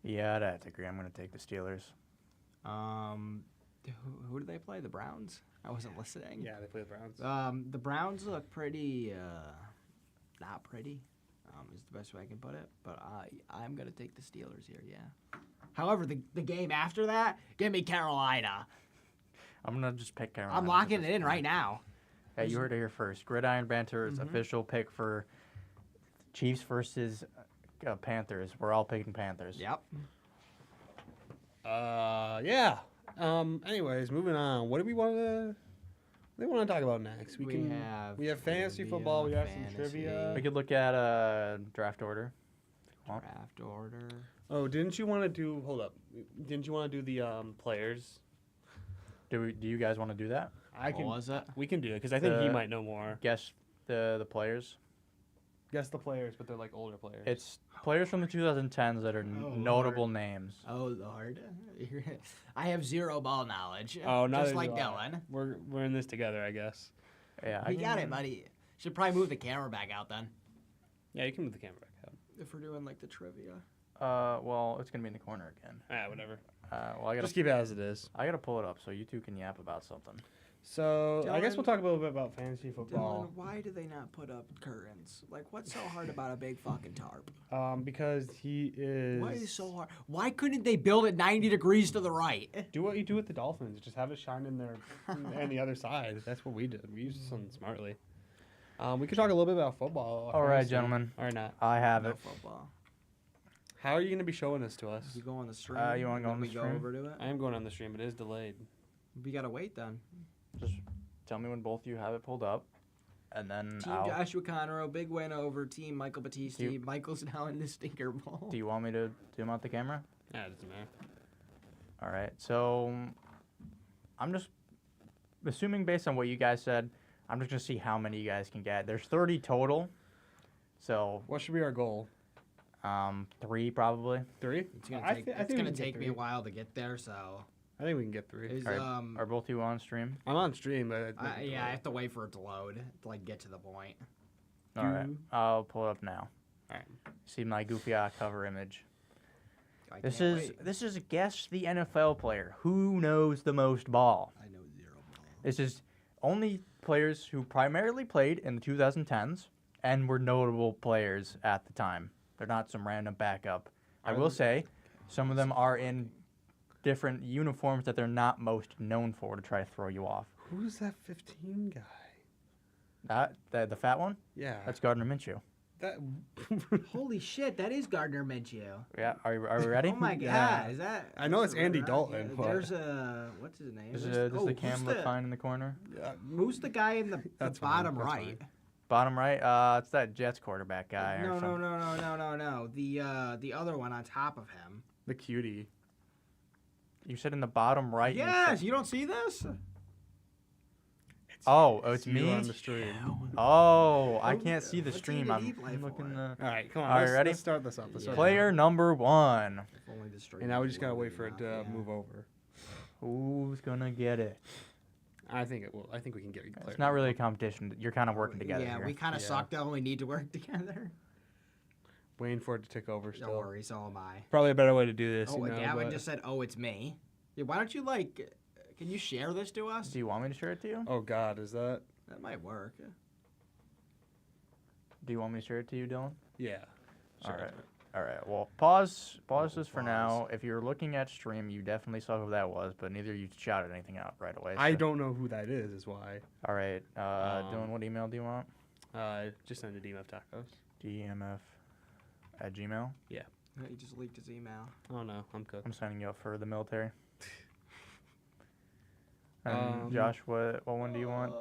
Yeah, I'd have to agree. I'm going to take the Steelers. Who do they play? The Browns? I wasn't listening. Yeah, they play the Browns. The Browns look pretty, not pretty, is the best way I can put it. But I'm going to take the Steelers here, yeah. However, the game after that, give me Carolina. I'm going to just pick Carolina. I'm locking it in right now. Hey, you heard it here first. Gridiron Banter's official pick for Chiefs versus Panthers. We're all picking Panthers. Yep. Yeah. Anyways, moving on. What do we want to talk about next? We have fantasy trivia, football. We have some fantasy. trivia. We could look at draft order. Draft order. Oh, didn't you want to do? Hold up. Didn't you want to do the players? Do you guys want to do that? What was it? We can do it because I think he The- might know more. Guess the players. Guess the players, but they're like older players. It's players from the 2010s that are notable names. Oh, Lord. I have 0 ball knowledge. Oh, Just neither like do I. Dylan. We're in this together, I guess. Yeah, We got it, buddy. Should probably move the camera back out then. Yeah, you can move the camera back up. If we're doing like the trivia. Well, it's gonna be in the corner again. Whatever. Well, I gotta Just keep it as it is. pull it up so you two can yap about something. So I guess Dylan- we'll talk a little bit about fantasy football. Dylan, why do they not put up curtains? Like, what's so hard about a big fucking tarp? Because he is. Why is it so hard? Why couldn't they build it 90 degrees to the right? Do what you do with the Dolphins. Just have it shine in there and the other side. That's what we did. We used something smartly. We could talk a little bit about football. All right, fantasy. gentlemen. Or not. I have No it. football. How are you going to be showing this to us? You go on the stream. You wanna go and on then the we stream? go over to it. I am going on the stream, but it is delayed. We gotta wait then. Just tell me when both of you have it pulled up, and then Team Joshua Conroe, big win over Team Michael Batiste. Do you- Michael's now in the stinker bowl. Do you want me to zoom out the camera? Yeah, it doesn't matter. All right. So I'm just assuming based on what you guys said, I'm just gonna see how many you guys can get. There's 30 total, so What should be our goal? 3 probably. 3? It's gonna I take, thi- I it's think we gonna can get take me 3. a while to get there, so I think we can get 3. is, Are both you on stream? I'm on stream, but yeah, I have to wait for it to load to like get to the point. All right. I'll pull it up now. All right. See my goofy cover image. I This can't is wait. this is guess the NFL player. Who knows the most ball? I know 0 ball. It's just only players who primarily played in the 2010s and were notable players at the time. They're not some random backup. I will say, some of them are in different uniforms that they're not most known for to try to throw you off. Who's that 15 guy? The fat one? Yeah. That's Gardner Minshew. That. Holy shit, that is Gardner Minshew. Yeah, are we ready? Oh my god, Yeah. is that? I know it's Andy right? Dalton, Yeah, but- there's a what's his name? Does Who's- the who's camera look fine in the corner? Who's the guy in the That's fine, bottom that's right? fine. Bottom right, it's that Jets quarterback guy or No, something. no. The other one on top of him. The cutie. You said in the bottom right. you Yes, said- you don't see this? Oh, it's You me? on the stream. Oh, I can't see the What's stream. he I'm need life looking. for? All right, come on. All right, let's, ready? Let's start this up. Let's start Player number 1. If only the stream And now we was just gotta wait for loading it to enough, move over. Who's gonna get it? I think it will. I think we can get. It's not really a competition. You're kind of working together. Yeah, here. we kind of Yeah. suck though. We need to work together. Waiting for it to tick over still. Don't worry, so am I. Probably a better way to do this. Oh, you know, Gavin but- just said, "Oh, it's me." Yeah, why don't you can you share this to us? Do you want me to share it to you? Oh God, is that? That might work. Do you want me to share it to you, Dylan? Yeah. All Sure. right. All right. Well, pause We'll this for pause. now. If you're looking at stream, you definitely saw who that was, but neither of you shouted anything out right away. I so- don't know who that is why. All right. Dylan, what email do you want? Just send a DMF tacos. DMF@gmail. He just leaked his email. Oh no, I'm cooked. I'm signing you up for the military. And Josh, what one do you want?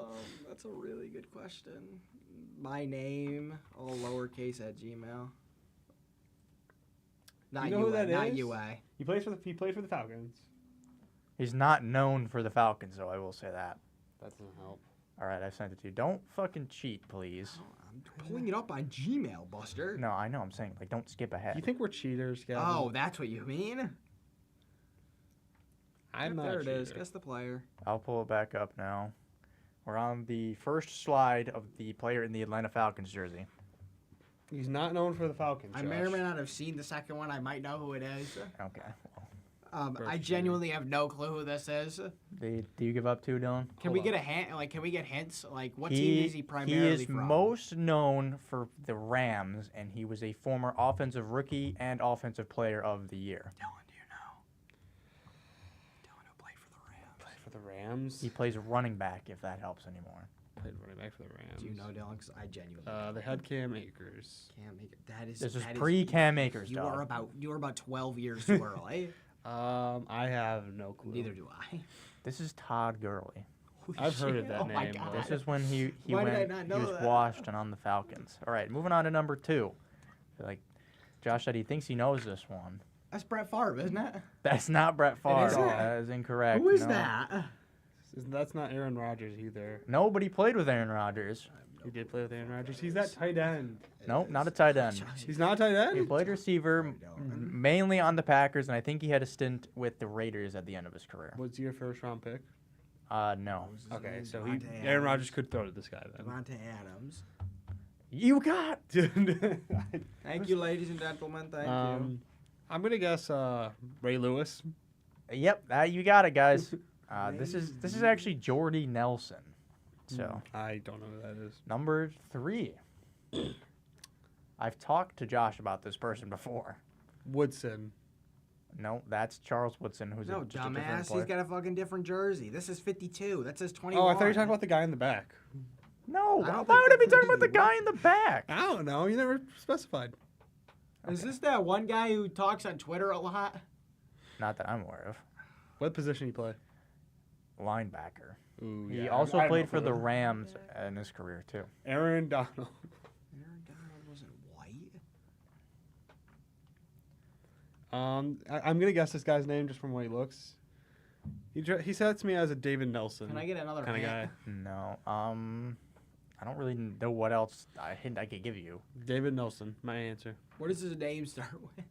That's a really good question. My name, all lowercase at Gmail. Not You know who that not is? UA. He plays for the Falcons. He's not known for the Falcons, though. I will say that. That doesn't help. All right, I sent it to you. Don't fucking cheat, please. Oh, I'm pulling it up on Gmail, Buster. No, I know. I'm saying like don't skip ahead. You think we're cheaters, Gavin? Oh, that's what you mean? I'm not There a it is. cheater. Guess the player. I'll pull it back up now. We're on the first slide of the player in the Atlanta Falcons jersey. He's not known for the Falcons. I may or may not have seen the second one. I might know who it is. Okay. Well, I genuinely have no clue who this is. do you give up too, Dylan? Can Hold we on. get a hint? Like, can we get hints? Like, what team is he primarily He is from? most known for the Rams, and he was a former offensive rookie and offensive player of the year. Dylan, do you know? Dylan, who played for the Rams? Play for the Rams. He plays running back, if that helps anymore. played running back for the Rams. Do you know, Dylan? Because I genuinely They had Cam Akers. can't make it. That is. This is that pre-Cam Akers, You dog. are about 12 years too early. I have no clue. Neither do I. This is Todd Gurley. Holy I've heard of shit. that Oh my name, God. but- This is when he Why did I went. not He know was that? washed and on the Falcons. All right, moving on to number 2. Like Josh said, he thinks he knows this one. That's Brett Favre, isn't it? That's not Brett Favre. isn't? That is incorrect. Who is no. that? That's not Aaron Rodgers either. Nobody played with Aaron Rodgers. He did play with Aaron Rodgers. He's that tight end. Nope, not a tight end. He's not a tight He end? played receiver mainly on the Packers, and I think he had a stint with the Raiders at the end of his career. Was he your first round pick? No. Okay, so Devontae Aaron Adams. Rodgers could throw to this guy then. Devontae Adams. You got. Thank you, ladies and gentlemen. Thank you. I'm gonna guess Ray Lewis. Yep, you got it, guys. This is actually Jordy Nelson. So I don't know who that is. number 3. I've talked to Josh about this person before. Woodson. No, that's Charles Woodson, who's No, just a different dumbass. player. He's got a fucking different jersey. This is 52. That says 21. Oh, I thought you were talking about the guy in the back. No, I don't why would I think be that's talking about the usually guy in the back? I don't know. You never specified. Is this that one guy who talks on Twitter a lot? Not that I'm aware of. What position you play? Linebacker. Ooh, He yeah, also I have no played for the clue. Rams in his career too. Aaron Donald. Aaron Donald wasn't white. I'm gonna guess this guy's name just from what he looks. He said to me as a David Nelson Can I get another kind of hint? guy. No. I don't really know what else I could give you. David Nelson, my answer. What does his name start with?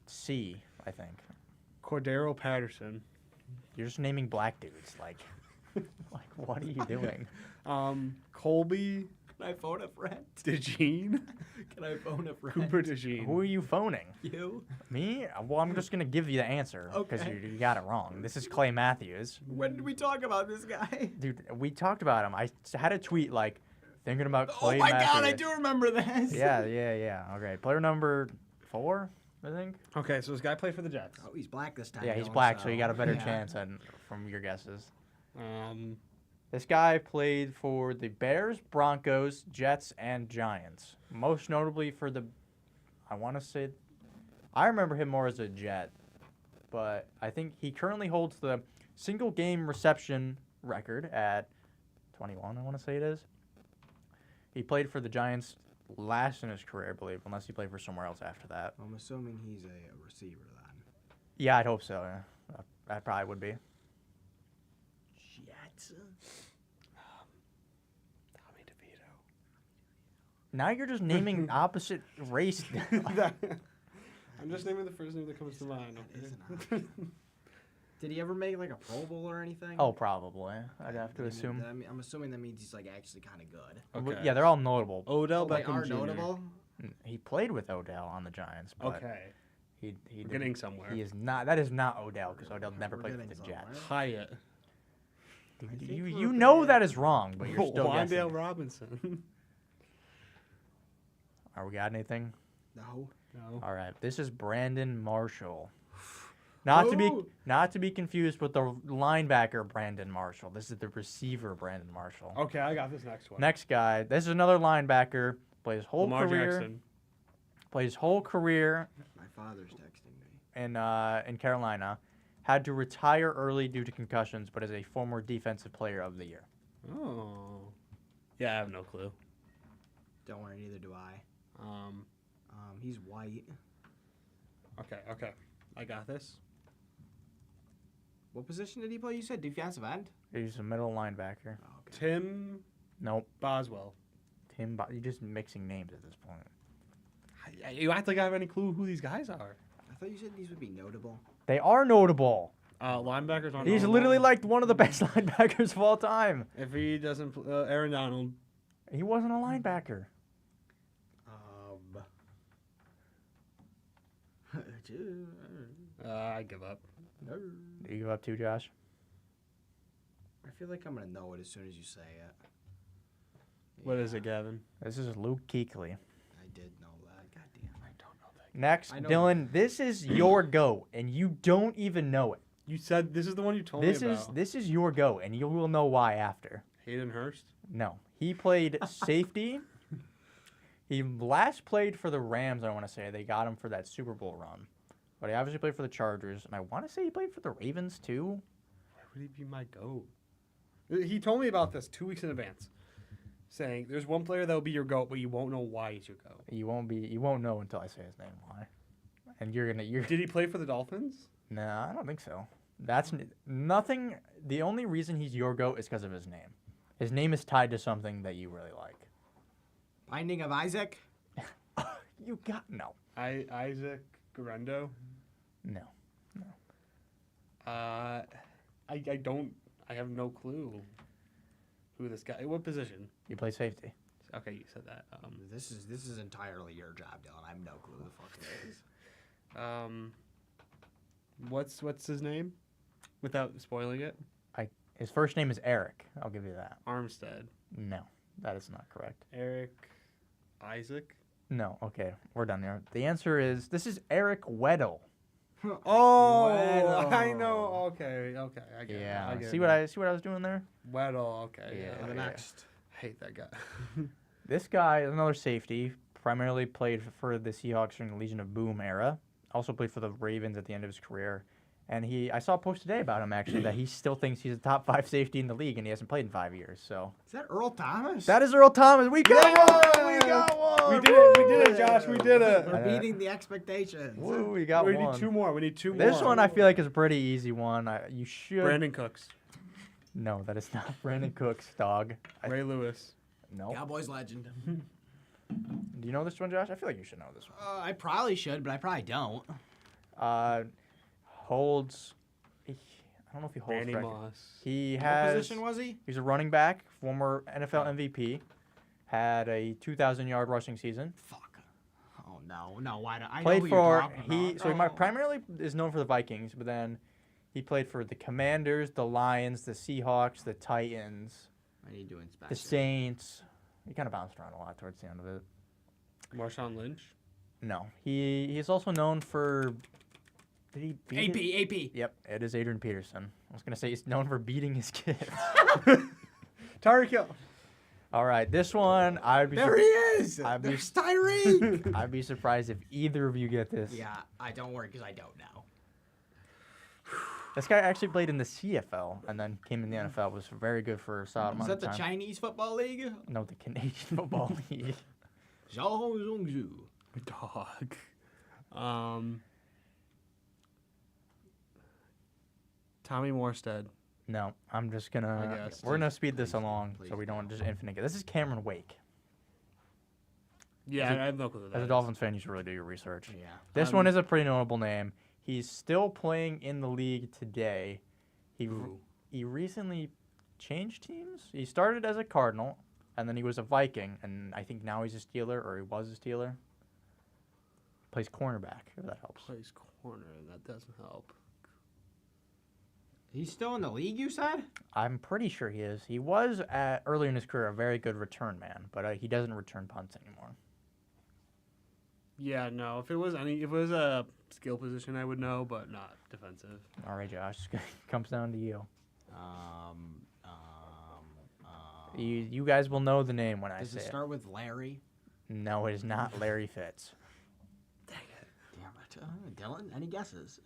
C, I think. Cordero Patterson. You're just naming black dudes. Like what are you doing? Colby Can I phone a friend? DeJean? Can I phone a friend? Cooper DeJean. Who are you phoning? You? Me? Well, I'm just gonna give you the answer because Okay. you got it wrong. This is Clay Matthews. When did we talk about this guy? Dude, we talked about him. I had a tweet like thinking about Clay Oh my Matthews. god, I do remember this. Yeah. Okay, player number 4, I think. Okay, so this guy played for the Jets. Oh, he's black this time. Yeah, he's Dylan, black, so you got a better yeah. chance from your guesses. Um, This guy played for the Bears, Broncos, Jets, and Giants. Most notably for the, I remember him more as a Jet, but I think he currently holds the single game reception record at 21, I want to say it is. He played for the Giants last in his career, I believe, unless he played for somewhere else after that. I'm assuming he's a receiver then. Yeah, I'd hope so. Yeah. I probably would be. Jets. Tommy DeVito. Now you're just naming opposite race. I'm just naming the first name that comes to mind. That is an Okay? Did he ever make like a Pro Bowl or anything? Oh, probably. I'd have to assume. I'm assuming that means he's like actually kind of good. Well, Okay. Yeah, they're all notable. Odell They Beckham are Jr. notable. He played with Odell on the Giants, but Okay. he We're didn't- getting somewhere. He is not. That is not Odell because Odell never We're played for getting the Jets. somewhere. Hyatt. Dude, I think you we're you know getting- that is wrong, but you're still Wandale guessing. Robinson. Are we got anything? No. No. All right, this is Brandon Marshall. Not to be confused with the linebacker Brandon Marshall. This is the receiver Brandon Marshall. Okay, I got this next one. Next guy, this is another linebacker. Plays his whole Lamar career. Jackson. Plays his whole career My father's texting me. in Carolina. Had to retire early due to concussions, but is a former defensive player of the year. Oh. Yeah, I have no clue. Don't worry, neither do I. Um. He's white. Okay. I got this. What position did he play? You said defensive end. He's a middle linebacker. Oh, okay. Tim Nope. Boswell. You're just mixing names at this point. You act like I have any clue who these guys are. I thought you said these would be notable. They are notable. Linebackers aren't. He's notable. literally like one of the best linebackers of all time. If he doesn't, Aaron Donald. He wasn't a linebacker. I give up. Do you give up too, Josh? I feel like I'm gonna know it as soon as you say it. What is it, Gavin? This is Luke Kuechly. I did know that. God damn. I don't know that. Next, I know Dylan, this is your go, and you don't even know it. You said this is the one you told me about. This is your go, and you will know why after. Hayden Hurst. No, he played safety. He last played for the Rams, I want to say. They got him for that Super Bowl run. But he obviously played for the Chargers, and I want to say he played for the Ravens too. Why would he be my goat? He told me about this 2 weeks in advance, saying there's one player that will be your goat, but you won't know why he's your goat. You won't know until I say his name. Why? And you're Did he play for the Dolphins? No, I don't think so. That's nothing. The only reason he's your goat is because of his name. His name is tied to something that you really like. Binding of Isaac. You got no. Isaac Garendo. No. I don't. I have no clue who this guy. What position? You play safety. Okay, you said that. This is entirely your job, Dylan. I have no clue who the fuck it is. What's his name? Without spoiling it. His first name is Eric. I'll give you that. Armstead. No, that is not correct. Eric. Isaac. No. Okay, we're done here. The answer is this is Eric Weddle. Oh, Weddle. I know. Okay. I get it. Yeah. I get See it what now. I was doing there? Weddle. Okay. Yeah. The Yeah. next. I hate that guy. This guy is another safety. Primarily played for the Seahawks during the Legion of Boom era. Also played for the Ravens at the end of his career. And I saw a post today about him actually that he still thinks he's a top 5 safety in the league, and he hasn't played in 5 years. So Is that Earl Thomas? that is Earl Thomas. We got one. We got one. We did it. We did it, Josh. We did it. We're beating the expectations. Woo, we got We one. need 2 more. We need 2 more. This one I feel like is a pretty easy one. You should. Brandon Cooks. No, that is not Brandon Cooks, dog. Ray Lewis. No. Cowboys legend. Do you know this one, Josh? I feel like you should know this one. I probably should, but I probably don't. Holds. I don't know if he holds. Randy record. Moss. He What has. position was he? He's a running back, former NFL MVP. had a 2,000-yard rushing season. Fuck. Oh no, why do I know Played who you're for talking about. so he primarily is known for the Vikings, but then he played for the Commanders, the Lions, the Seahawks, the Titans, What are you doing, the Saints. He kind of bounced around a lot towards the end of it. Marshawn Lynch. No, he is also known for. Did he beat it? AP. Yep, it is Adrian Peterson. I was gonna say he's known for beating his kids. Tyreek Hill. All right, this one There he is. There's Tyreek. I'd be surprised if either of you get this. Yeah, I don't worry because I don't know. This guy actually played in the CFL and then came in the NFL. Was very good for a solid Is amount that of the time. Chinese Football League? No, the Canadian Football League. Zhao Zhongzhu. Dog. Tommy Morstead. No, I'm just gonna. I guess. We're gonna speed this Please, along please so we don't no. just infinite. This is Cameron Wake. Yeah, I have no clue who that As a is. Dolphins fan, you should really do your research. Yeah. This one is a pretty notable name. He's still playing in the league today. Ooh. He recently changed teams. He started as a Cardinal, and then he was a Viking, and I think now he's a Steeler, or he was a Steeler. Plays cornerback, if that helps. Plays corner. That doesn't help. He's still in the league, you said? I'm pretty sure he is. He was earlier in his career a very good return man, but he doesn't return punts anymore. Yeah, no. If it was a skill position, I would know, but not defensive. All right, Josh, comes down to you. You guys will know the name when I Does say it it. start with Larry? No, it is not Larry Fitz. Damn it. Dylan, any guesses?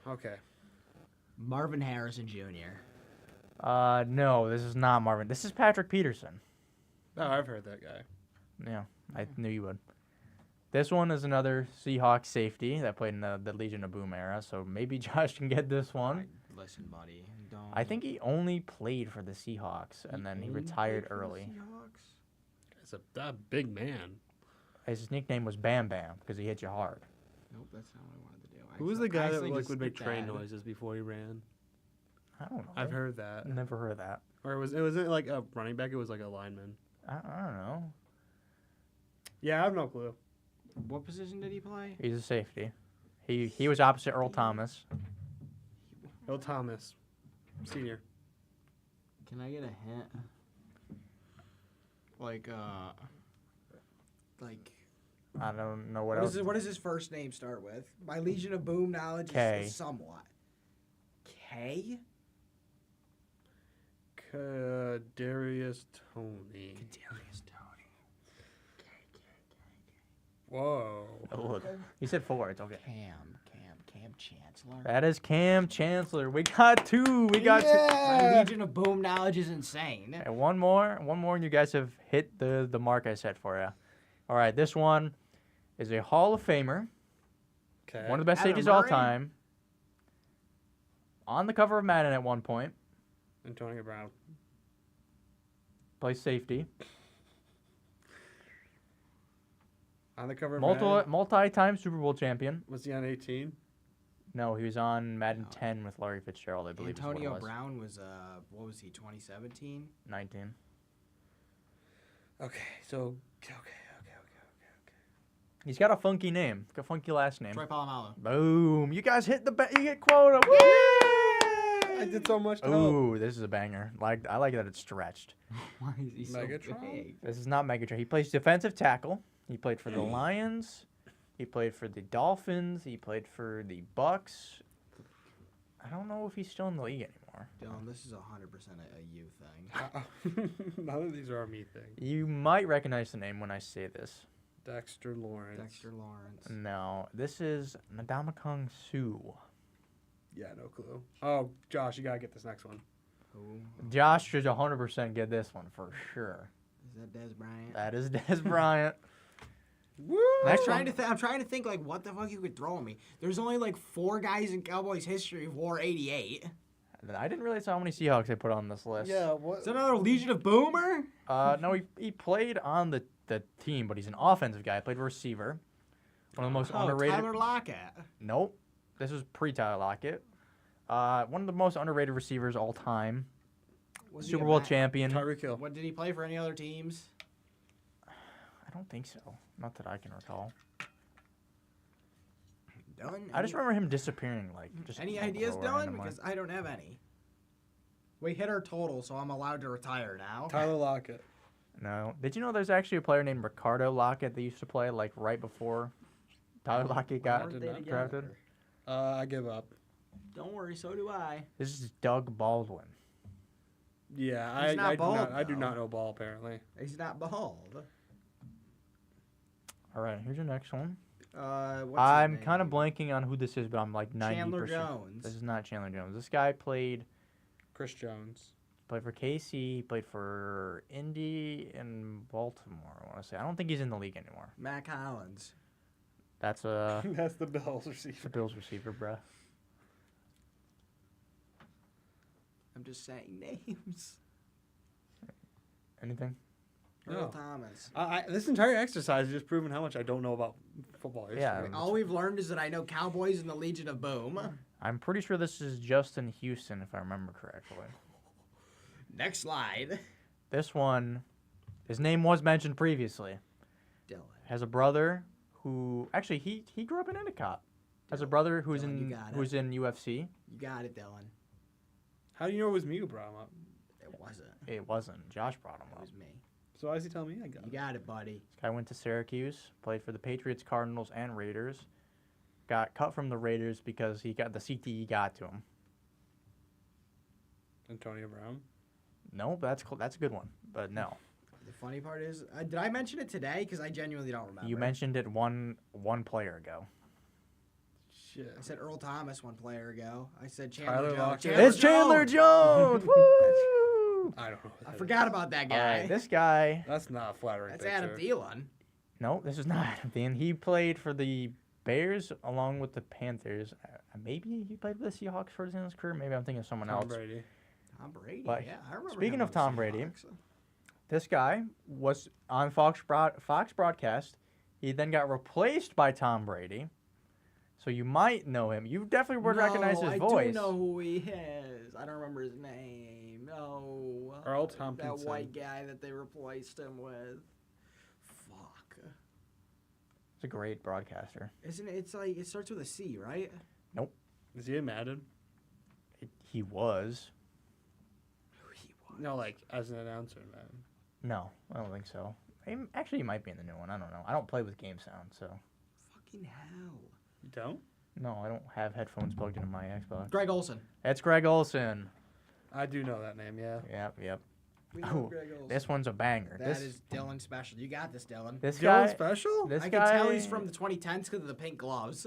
Okay. Marvin Harrison Jr. No, this is not Marvin. This is Patrick Peterson. Oh, I've heard that guy. Yeah, I knew you would. This one is another Seahawks safety that played in the Legion of Boom era, so maybe Josh can get this one. Listen, buddy. Don't. I think he only played for the Seahawks, and then he only retired played for the early. Seahawks? That's a big man. His nickname was Bam Bam because he hit you hard. Nope, that's not what I wanted to do. Who was the guy that accidentally like just would make hit train that. noises before he ran? I don't know. I've heard that. Never heard of that. Or it wasn't like a running back. It was like a lineman. I don't know. Yeah, I have no clue. What position did he play? He's a safety. He was opposite Earl Thomas. Earl Thomas, senior. Can I get a hint? Like, I don't know what what else. what does his first name start with? My Legion of Boom knowledge K. is somewhat. K? Darius Tony. Kadarius Tony. Whoa. Oh, look. He said 4. It's okay. Cam Chancellor. That is Cam Chancellor. We got 2. We got 2. My Legion of Boom knowledge is insane. And one more, and you guys have hit the mark I set for you. All right, this one is a Hall of Famer, Okay. one of the best Adam safeties of all Murray? time. On the cover of Madden at one point, Antonio Brown. plays safety. On the cover of Madden. Multi-time Super Bowl champion. Was he on 18? No, he was on Madden No. 10 with Larry Fitzgerald, I believe. Antonio is what it was. Brown was, what was he, 2017? 19. Okay, so He's got a funky name. Got a funky last name. Troy Polamalu. Boom! You guys hit the you get quota. Woo! I did so much to help. Ooh, this is a banger. I like that it's stretched. Why is he so Megatron? big? This is not Megatron. He plays defensive tackle. He played for the Lions. He played for the Dolphins. He played for the Bucks. I don't know if he's still in the league anymore. Dylan, this is 100% a you thing. None of these are a me thing. You might recognize the name when I say this. Dexter Lawrence. Dexter Lawrence. No, this is Ndamukong Suh. Yeah, no clue. Oh, Josh, you gotta get this next one. Who? Josh should 100% get this one for sure. Is that Des Bryant? That is Des Bryant. Woo! Next I'm one. trying to think like what the fuck you could throw at me. There's only like 4 guys in Cowboys history who wore 88. I didn't realize how many Seahawks they put on this list. Yeah, what? Is that another Legion of Boomer? No, he played on the team, but he's an offensive guy. Played receiver. One of the most underrated. Tyler Lockett. Nope. This was pre-Tyler Lockett. One of the most underrated receivers all time. Was he Super a Bowl back? champion. Tyreek Hill. What did he play for any other teams? I don't think so. Not that I can recall. Dylan, I just remember him disappearing, like just. any out of ideas, nowhere Dylan? randomly. Because I don't have any. We hit our total, so I'm allowed to retire now. Tyler Lockett. No. Did you know there's actually a player named Ricardo Lockett that used to play like right before Tyler Lockett got Weren't did they not together? drafted? I give up. Don't worry, so do I. This is Doug Baldwin. Yeah, He's not I bald, I do though. not know ball apparently. He's not bald. All right, here's your next one. What's I'm his kind of name? blanking on who this is, but I'm like 90%. Chandler Jones. This is not Chandler Jones. This guy played Chris Jones. for KC, he played for Indy and Baltimore, I want to say. I don't think he's in the league anymore. Mac Hollins. That's That's the Bills the receiver. Bills receiver, bruh. I'm just saying names. Anything? No. Earl Thomas. This entire exercise is just proving how much I don't know about football history. Yeah. All we've learned is that I know Cowboys and the Legion of Boom. I'm pretty sure this is Justin Houston, if I remember correctly. Next slide. This one, his name was mentioned previously. Dylan. Has a brother who actually he grew up in Endicott. Has a brother who's Dylan, you in got it. who's in UFC. You got it, Dylan. How do you know it was me who brought him up? It wasn't. It wasn't. Josh brought him It up. was me. So why does he tell me I got You it? got it, buddy. This guy went to Syracuse, played for the Patriots, Cardinals, and Raiders. Got cut from the Raiders because he got the CTE got to him. Antonio Brown. No, that's a good one, but no. The funny part is, did I mention it today? Because I genuinely don't remember. You mentioned it one player ago. Shit. I said Earl Thomas one player ago. I said Tyler Chandler Jones. Lockett. It's Chandler Jones. Woo! I don't know. What I that forgot is. about that All guy. right, this guy. That's not a flattering That's picture. Adam Thielen. No, this is not Adam Thielen. He played for the Bears along with the Panthers. Maybe he played for the Seahawks for his career. Maybe I'm thinking of someone Tom else. Brady. Tom Brady. But Yeah, I remember. speaking him of on the Tom Brady, Seahawks. This guy was on Fox broadcast. He then got replaced by Tom Brady. So you might know him. You definitely would recognize his I voice. do know who he is. I don't remember his name. No. Earl That Tomkinson. white guy that they replaced him with. Fuck. He's a great broadcaster. Isn't it? It's like it starts with a C, right? Is he in Madden? He was. He was. No, like as an announcer in Madden. No, I don't think so. Actually, he might be in the new one. I don't know. I don't play with game sound, so. Fucking hell. You don't? No, I don't have headphones plugged into my Xbox. Greg Olson. It's Greg Olson. I do know that name, yeah. Yep. We Oh, Greg Olson. This one's a banger. That is Dylan special. You got this, Dylan. This Dylan guy. Special? This I guy. can tell he's from the 2010s because of the pink gloves.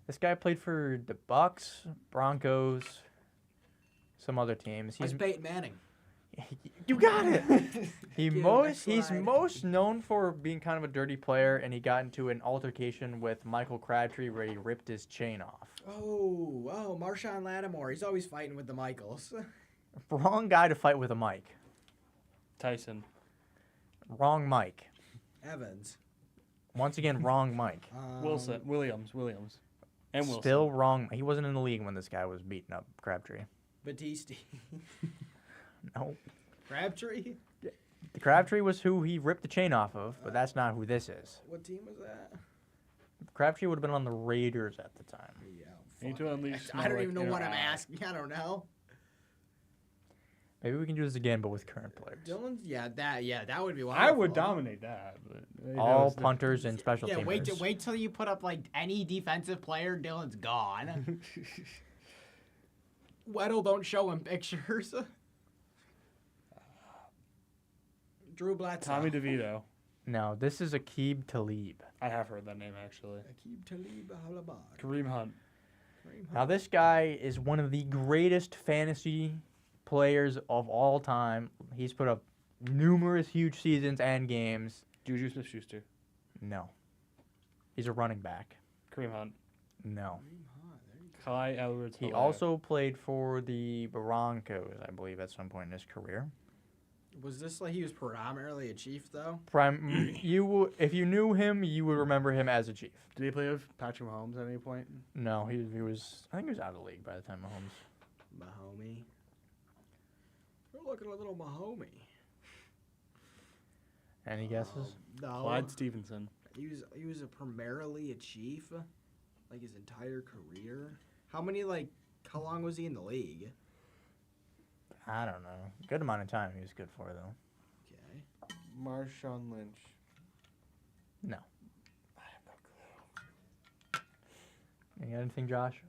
This guy played for the Bucks, Broncos, some other teams. He's Peyton Manning. You got it. Dude, He's next slide. most known for being kind of a dirty player, and he got into an altercation with Michael Crabtree where he ripped his chain off. Oh, Marshawn Lattimore. He's always fighting with the Michaels. Wrong guy to fight with a mic. Tyson. Wrong mic. Evans. Once again, wrong mic. Williams. And Wilson. Still wrong. He wasn't in the league when this guy was beating up Crabtree. Batiste. No. Crabtree? The Crabtree was who he ripped the chain off of, but that's not who this is. What team was that? Crabtree would have been on the Raiders at the time. Yeah. You need fuck. to unleash I don't like, even know inner what I'm eye. asking. I don't know. Maybe we can do this again, but with current players. Dylan's, that would be wild. I would dominate that. But All punters and special Yeah, teamers. wait till you put up like any defensive player. Dylan's gone. Weddle, don't show him pictures. Drew Bledsoe. Tommy DeVito. No, this is Aqib Talib. I have heard that name actually. Aqib Talib Al-Abad. Kareem Hunt. Now, this guy is one of the greatest fantasy players of all time. He's put up numerous huge seasons and games. Juju Smith-Schuster. No. He's a running back. Kareem Hunt. No. Kai Edwards. He also played for the Broncos, I believe, at some point in his career. Was this like he was predominantly a Chief though? If you knew him, you would remember him as a Chief. Did he play with Patrick Mahomes at any point? No, he was. I think he was out of the league by the time Mahomes. Mahomie. We're looking at little Mahomey. Any guesses? No. Clyde Stevenson. He was primarily a chief, like his entire career. How long was he in the league? I don't know. Good amount of time he was good for, though. Okay. Marshawn Lynch. No. You got anything, Josh?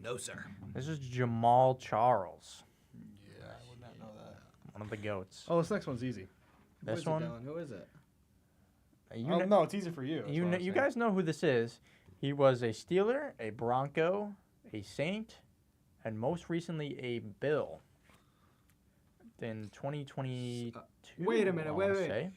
No, sir. This is Jamal Charles, Yeah, I would not know that. one of the GOATs. Oh, this next one's easy. This one? Who is it? You Oh, know, no, it's easy for you. you know, you guys know who this is. He was a Steeler, a Bronco, a Saint, and most recently a Bill. In 2022. Wait a minute, I wait, wanna wait. say.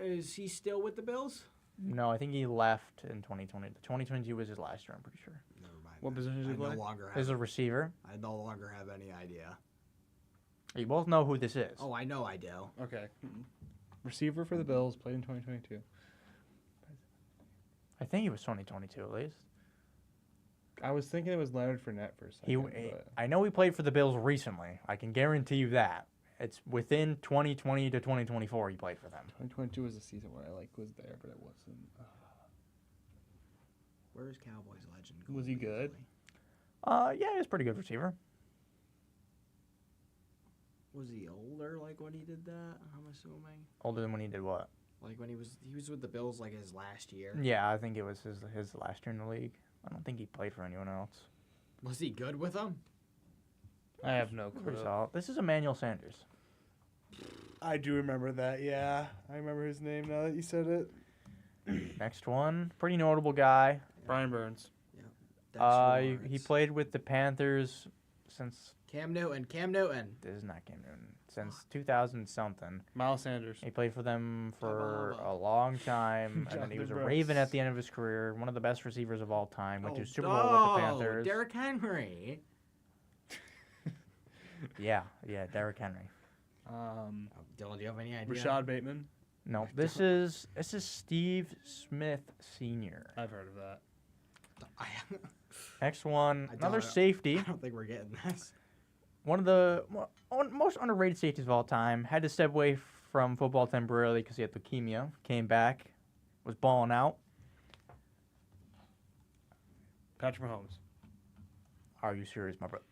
Is he still with the Bills? No, I think he left in 2020. 2022 was his last year, I'm pretty sure. Never mind. What position does he play? He's a receiver. I no longer have any idea. You both know who this is. Oh, I know I do. Okay. Receiver for the Bills, played in 2022. I think he was 2022 at least. I was thinking it was Leonard Fournette for a second. but I know he played for the Bills recently. I can guarantee you that. It's within 2020 to 2024 he played for them. 2022 was the season where I was there, but it wasn't. Where's Cowboys legend? Was he good? Yeah, he was a pretty good receiver. Was he older when he did that? I'm assuming. Older than when he did what? Like when he was with the Bills his last year. Yeah, I think it was his last year in the league. I don't think he played for anyone else. Was he good with them? I have no Pretty clue. solid. This is Emmanuel Sanders. I do remember that, yeah. I remember his name now that you said it. Next one, pretty notable guy. Brian Burns. He played with the Panthers since Cam Newton. this is not Cam Newton since 2000 something. Miles Sanders. He played for them for a long time, and then he was a Jonathan Raven Brooks. at the end of his career. One of the best receivers of all time. Went to Super Bowl with the Panthers. Derrick Henry. Yeah, Derrick Henry. Dylan, do you have any idea? Rashad Bateman. No, this is Steve Smith Sr. I've heard of that. Next one, I another don't- safety. I don't think we're getting this. One of the most underrated safeties of all time. Had to step away from football temporarily because he had leukemia. Came back, was balling out. Patrick Mahomes. Are you serious, my brother?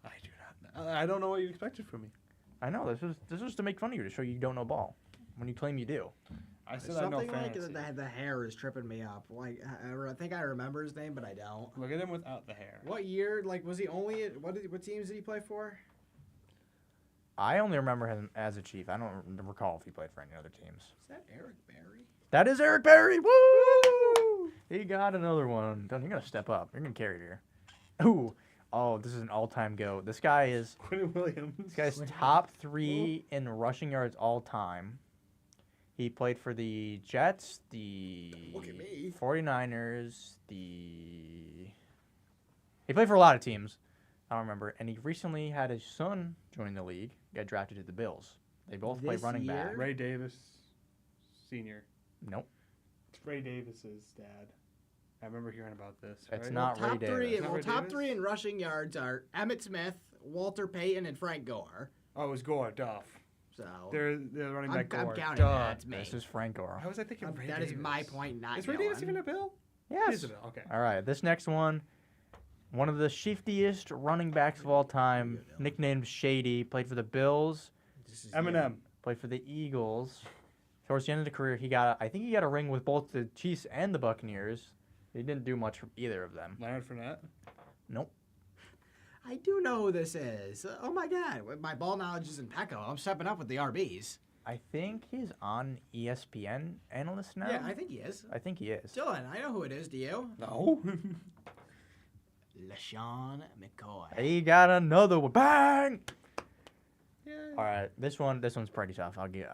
I do not know. I don't know what you expected from me. I know this was to make fun of you, to show you don't know ball when you claim you do. I said I know Something like fantasy. the hair is tripping me up. I think I remember his name, but I don't. Look at him without the hair. What year? Was he only at what teams did he play for? I only remember him as a Chief. I don't recall if he played for any other teams. Is that Eric Berry? That is Eric Berry. Woo! He got another one. You're gonna step up. You're gonna carry it here. Ooh. Oh, this is an all-time GOAT. This guy is Quinn Williams. this guy's top 3 in rushing yards all time. He played for the Jets, the Look at me. 49ers, He played for a lot of teams. I don't remember. And he recently had his son join the league, got drafted to the Bills. They both play This running back. year? Ray Davis, Sr. Nope. It's Ray Davis's dad. I remember hearing about this. It's right? not Ray Top Davis. three. Not Well, Ray top Davis? 3 in rushing yards are Emmitt Smith, Walter Payton, and Frank Gore. Oh, it was Gore, Duff. So They're running back I'm Gore. counting Duh. that. It's me. This is Frank Gore. How was I thinking Ray That Davis? is my point. Not Is Ray Davis Dylan. even a Bill? Yes. He's a Bill. Okay. All right, this next one, one of the shiftiest running backs of all time, nicknamed Shady, played for the Bills, This is Eminem. played for the Eagles. Towards the end of the career, I think he got a ring with both the Chiefs and the Buccaneers. He didn't do much for either of them. Leonard Fournette. Nope. I do know who this is. Oh my God, my ball knowledge is impeccable. I'm stepping up with the RBs. I think he's on ESPN analyst now. Yeah, I think he is. I think he is. Dylan, I know who it is. Do you? No. LaShawn McCoy. He got another one. Bang! Yeah. All right, this one's pretty tough. I'll get.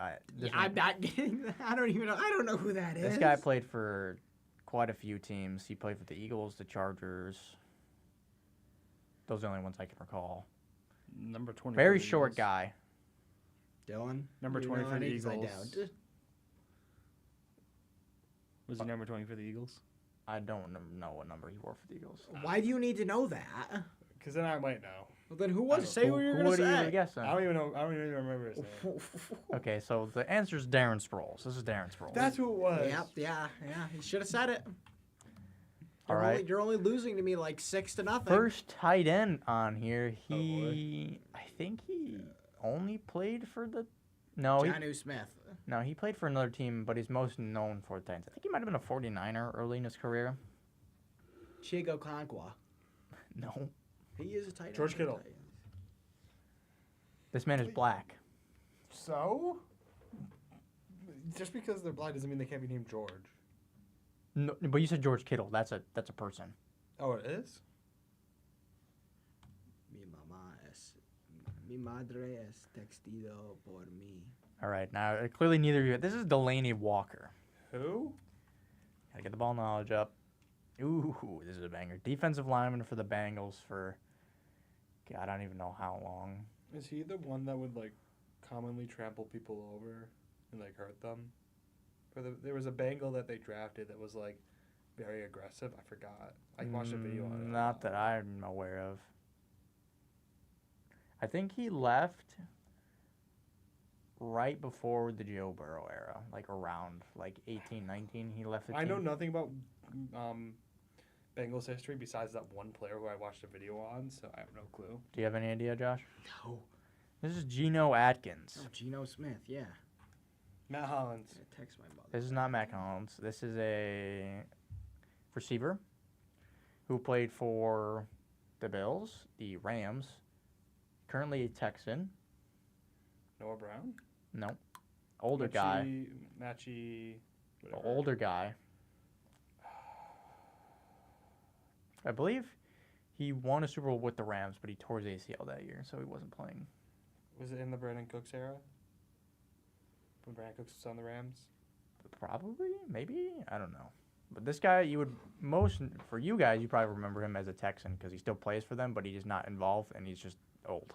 I'm not getting that. I don't even know. I don't know who that is. This guy played for quite a few teams. He played for the Eagles, the Chargers. Those are the only ones I can recall. Number 20. Very for the short Eagles. guy. Dylan. Number You 20 know for the any? 'Cause I Eagles. don't. Was he number 20 for the Eagles? I don't know what number he wore for the Eagles. Why do you need to know that? Because then I might know. Well, then who was it? Say what you were Who going would to you say. guess then? I don't even know. I don't even remember his name. Okay, so the answer is Darren Sproles. This is Darren Sproles. That's who it was. Yep, yeah. He should have said it. All right. You're only losing to me like 6-0. First tight end on here. boy. I think he only played for the. No, Jonnu Smith. he played for another team, but he's most known for Titans. I think he might have been a 49er early in his career. Chigo Conqua. No, He is a tight end. George for the Kittle. Titans. this man is black. So? Just because they're black doesn't mean they can't be named George. No, but you said George Kittle. That's a person. Oh, it is? Mi madre es textido por mí. All right, now clearly neither of you. This is Delaney Walker. Who? Gotta get the ball knowledge up. Ooh, this is a banger. Defensive lineman for the Bengals for. God, I don't even know how long. Is he the one that would, like, commonly trample people over and, like, hurt them? There was a Bengal that they drafted that was, like, very aggressive. I forgot. I watched a video on it. Not that I'm aware of. I think he left right before the Joe Burrow era, like around like 18, 19. He left the team. I know nothing about Bengals history besides that one player who I watched a video on, so I have no clue. Do you have any idea, Josh? No. This is Geno Atkins. Oh, Geno Smith, yeah. Matt Hollins. I text my mother. This is not Mac Collins. This is a receiver who played for the Bills, the Rams, currently a Texan. Noah Brown? No. Older guy. Matchy. Whatever. Older guy. I believe he won a Super Bowl with the Rams, but he tore his ACL that year, so he wasn't playing. Was it in the Brandon Cooks era? When Brandon Cooks was on the Rams? Probably, maybe, I don't know. But this guy, for you guys, you probably remember him as a Texan because he still plays for them, but he's just not involved and he's just old.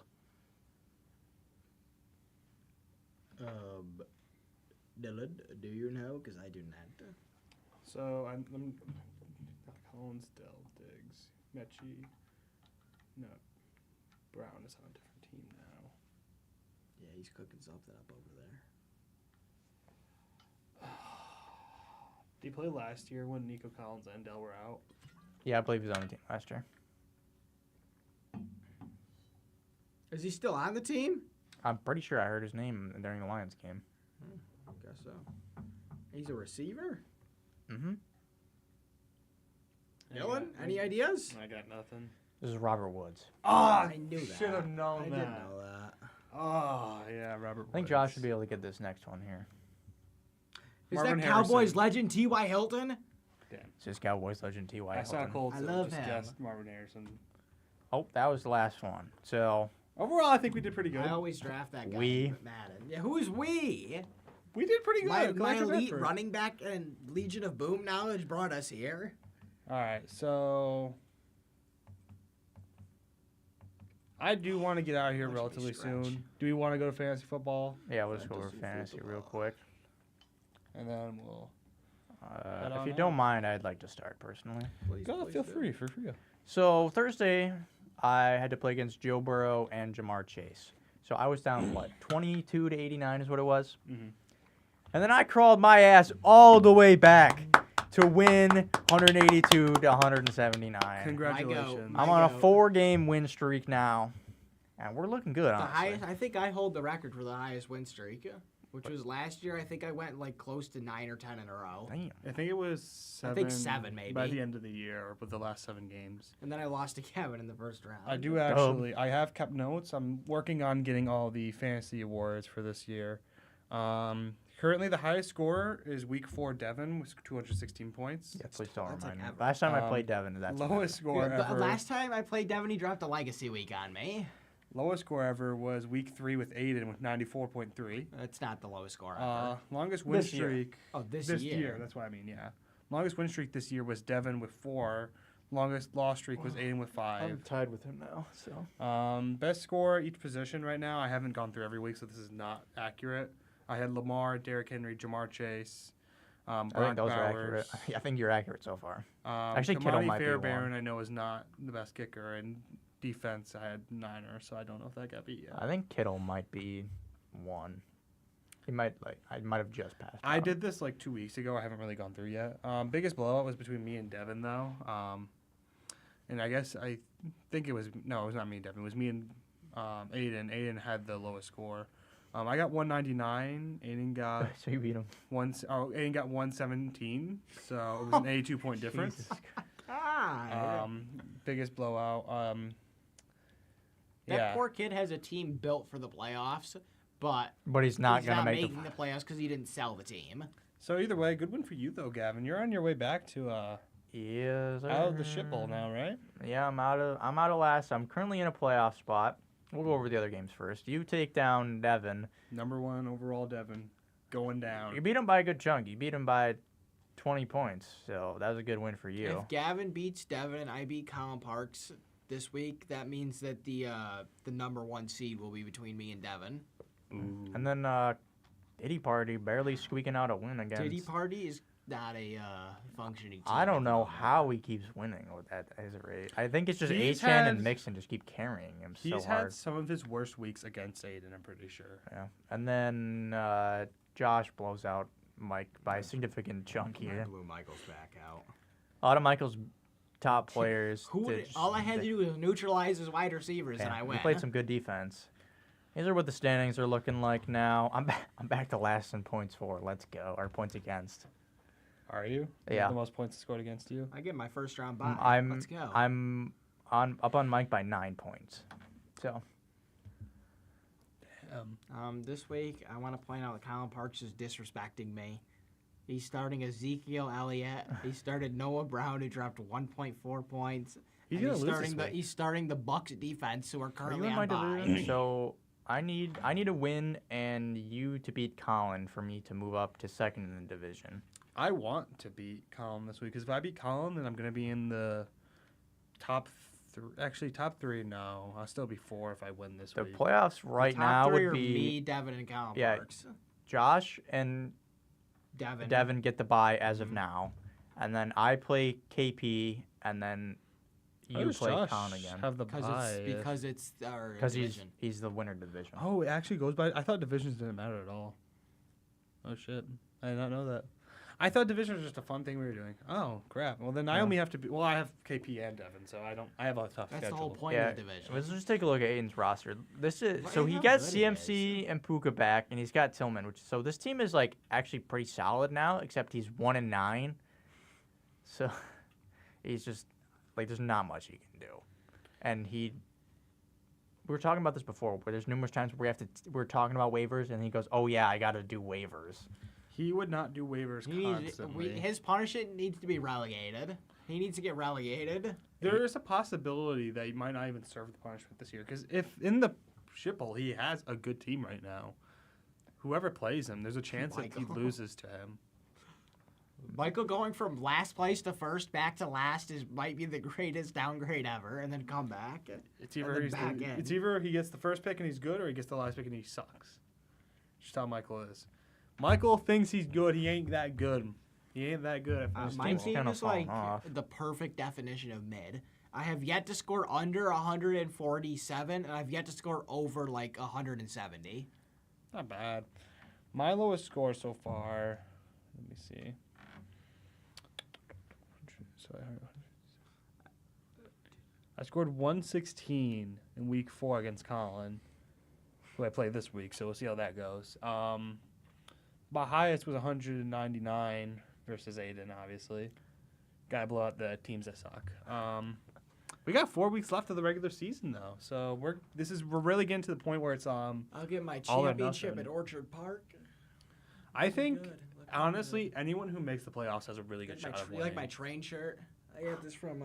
Dylan, do you know? Because I do not. So I'm Collins, Dell, Diggs, Mechie. No, Brown is on a different team now. Yeah, he's cooking something up over there. Did he play last year when Nico Collins and Dell were out? Yeah, I believe he was on the team last year. Is he still on the team? I'm pretty sure I heard his name during the Lions game. I guess so. He's a receiver? Mm-hmm. Dylan, any ideas? I got nothing. This is Robert Woods. Oh, I knew that. Should have known I that. didn't know that. Oh, yeah, Robert I think Josh should be able to get this next one here. Is Marvin that Cowboys Harrison. legend T.Y. Hilton? It's just Cowboys legend T.Y. I saw Hilton. Cole. I love just him. guessed Marvin Harrison. Oh, that was the last one. So Overall, I think we did pretty good. I always draft that guy. We. in Madden. Yeah, who is we? We did pretty good. My Collective elite effort. running back and Legion of Boom knowledge brought us here. All right, so I do want to get out of here Watch me relatively stretch. soon. Do we want to go to fantasy football? yeah, we'll just go over Fantasy fantasy real football. quick. And then we'll If on you out. don't mind, I'd like to start personally. Please, go. please Feel do. free, for free. So Thursday, I had to play against Joe Burrow and Jamar Chase. So I was down, what, 22 to 89 is what it was? Mhm. And then I crawled my ass all the way back to win 182 to 179. Congratulations. I'm on a 4-game win streak now. And we're looking good, The honestly. highest, I think I hold the record for the highest win streak, which was last year. I think I went like close to 9 or 10 in a row. Damn. I think it was 7. I think 7 maybe. By the end of the year, with the last 7 games. And then I lost to Kevin in the first round. I do actually. I have kept notes. I'm working on getting all the fantasy awards for this year. Currently, the highest scorer is Week 4 Devin with 216 points. Yeah, please don't That's remind like me. ever. Last time I played Devin, that's Lowest score Yeah, ever. last time I played Devin, he dropped a legacy week on me. Lowest score ever was Week 3 with Aiden with 94.3. It's not the lowest score ever. Longest win This year. streak Oh, this this year. year. That's what I mean. Yeah. Longest win streak this year was Devin with 4. Longest loss streak was Aiden with 5. I'm tied with him now, so. Best score each position right now. I haven't gone through every week, so this is not accurate. I had Lamar, Derrick Henry, Jamar Chase, I think Brock those are Bowers. accurate. I think you're accurate so far. Actually, Kamani Kittle might be Fairbairn, one. I know, is not the best kicker, and defense. I had Niner, so I don't know if that got beat yet. I think Kittle might be 1. He might I might have just passed. I out. did this like 2 weeks ago. I haven't really gone through yet. Biggest blowout was between me and Devin, though. And I think it was not me and Devin. It was me and Aiden. Aiden had the lowest score. I got 199. Aiden got So you beat him. Aiden got 117. So it was an 82-point difference. Jesus Christ. God. Biggest blowout. That Yeah. poor kid has a team built for the playoffs, but But he's not he's gonna not make making the playoffs because he didn't sell the team. So either way, good win for you though, Gavin. You're on your way back to Yes, out of the shit bowl now, right? Yeah, I'm out of last. I'm currently in a playoff spot. We'll go over the other games first. You take down Devin. Number 1 overall, Devin, going down. You beat him by a good chunk. You beat him by 20 points. So that was a good win for you. If Gavin beats Devin and I beat Colin Parks this week, that means that the number 1 seed will be between me and Devin. And then Diddy Party barely squeaking out a win against. Diddy Party is not a functioning team. I don't at the know moment. how he keeps winning with that as a rate. I think it's just He's Achan and had- Mixon just keep carrying him so He's hard. had some of his worst weeks against Aiden, I'm pretty sure. Yeah. And then Josh blows out Mike by a significant chunk I here. blew Michael's back out. A lot of Michael's top players. All I had to do was neutralize his wide receivers, and I He went. played some good defense. These are what the standings are looking like now. I'm back to last in points for. Let's go. Our points against. Are you? Yeah. The most points scored against you? I get my first round bye. Let's go. I'm up on Mike by 9 points. So This week, I want to point out that Colin Parks is disrespecting me. He's starting Ezekiel Elliott. He started Noah Brown, who dropped 1.4 points. He's And gonna lose this week. He's starting the Bucks defense, who are are you currently in on my bye. division? So I need a win and you to beat Colin for me to move up to second in the division. I want to beat Colin this week because if I beat Colin, then I'm going to be in the top 3. Actually, top 3 now. I'll still be 4 if I win this The week. playoffs right Top now 3 would are be me, Devin, and Colin Yeah. Parks. Josh and Devin. get the bye as of now, and then I play KP, and then How you does play Josh Colin again have the bye? Because it's our because division. he's the winner division. Oh, it actually goes by. I thought divisions didn't matter at all. Oh shit! I did not know that. I thought division was just a fun thing we were doing. Oh crap! Well then I Yeah. only have to be. Well, I have KP and Devin, so I don't. I have a tough That's schedule. the whole point Yeah, of the division. let's just take a look at Aiden's roster. This is Look so at he how got good it CMC and Puka back, and he's got Tillman. So this team is like actually pretty solid now, except he's 1-9. So he's just like there's not much he can do, and we were talking about this before, where there's numerous times where we're talking about waivers, and he goes, "Oh yeah, I got to do waivers." He would not do waivers constantly. His punishment needs to be relegated. He needs to get relegated. There is a possibility that he might not even serve the punishment this year. Because if in the ship bowl he has a good team right now, whoever plays him, there's a chance that he Michael. loses to him. Michael going from last place to first back to last might be the greatest downgrade ever, and then come back. It's And either then he's back in. it's either he gets the first pick and he's good, or he gets the last pick and he sucks. Just how Michael is. Michael thinks he's good. He ain't that good. He ain't that good. At first My of all. team kinda is like falling off. the perfect definition of mid. I have yet to score under 147, and I've yet to score over like 170. Not bad. My lowest score so far. Let me see. So I scored 116 in week 4 against Colin, who I play this week. So we'll see how that goes. My highest was 199 versus Aiden, obviously. Gotta blow out the teams that suck. We got 4 weeks left of the regular season though, so we're really getting to the point where it's I'll get my All or championship nothing. at Orchard Park. I think Good. Looking honestly anyone who makes the playoffs has a really good good. shot of You winning. like my train shirt? I got this from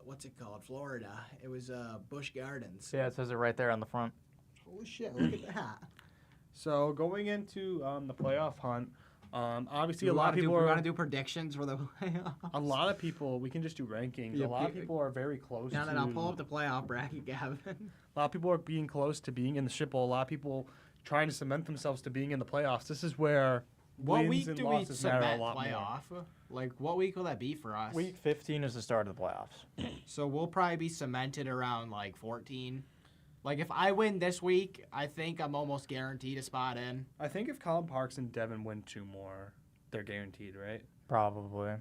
what's it called? Florida. It was Busch Gardens. Yeah, it says it right there on the front. Holy shit! Look at that. So going into the playoff hunt, obviously Do a lot of people we are. want to do predictions for the playoffs. A lot of people. We can just do rankings. Yeah, a lot of people are very close. Now to, then, I'll pull up the playoff bracket, Gavin. A lot of people are being close to being in the ship bowl. A lot of people trying to cement themselves to being in the playoffs. This is where What wins week and do we losses matter a cement lot more. playoff? Like, what week will that be for us? Week 15 is the start of the playoffs. So we'll probably be cemented around like 14. Like, if I win this week, I think I'm almost guaranteed a spot in. I think if Colin Parks and Devin win 2 more, they're guaranteed, right? Probably.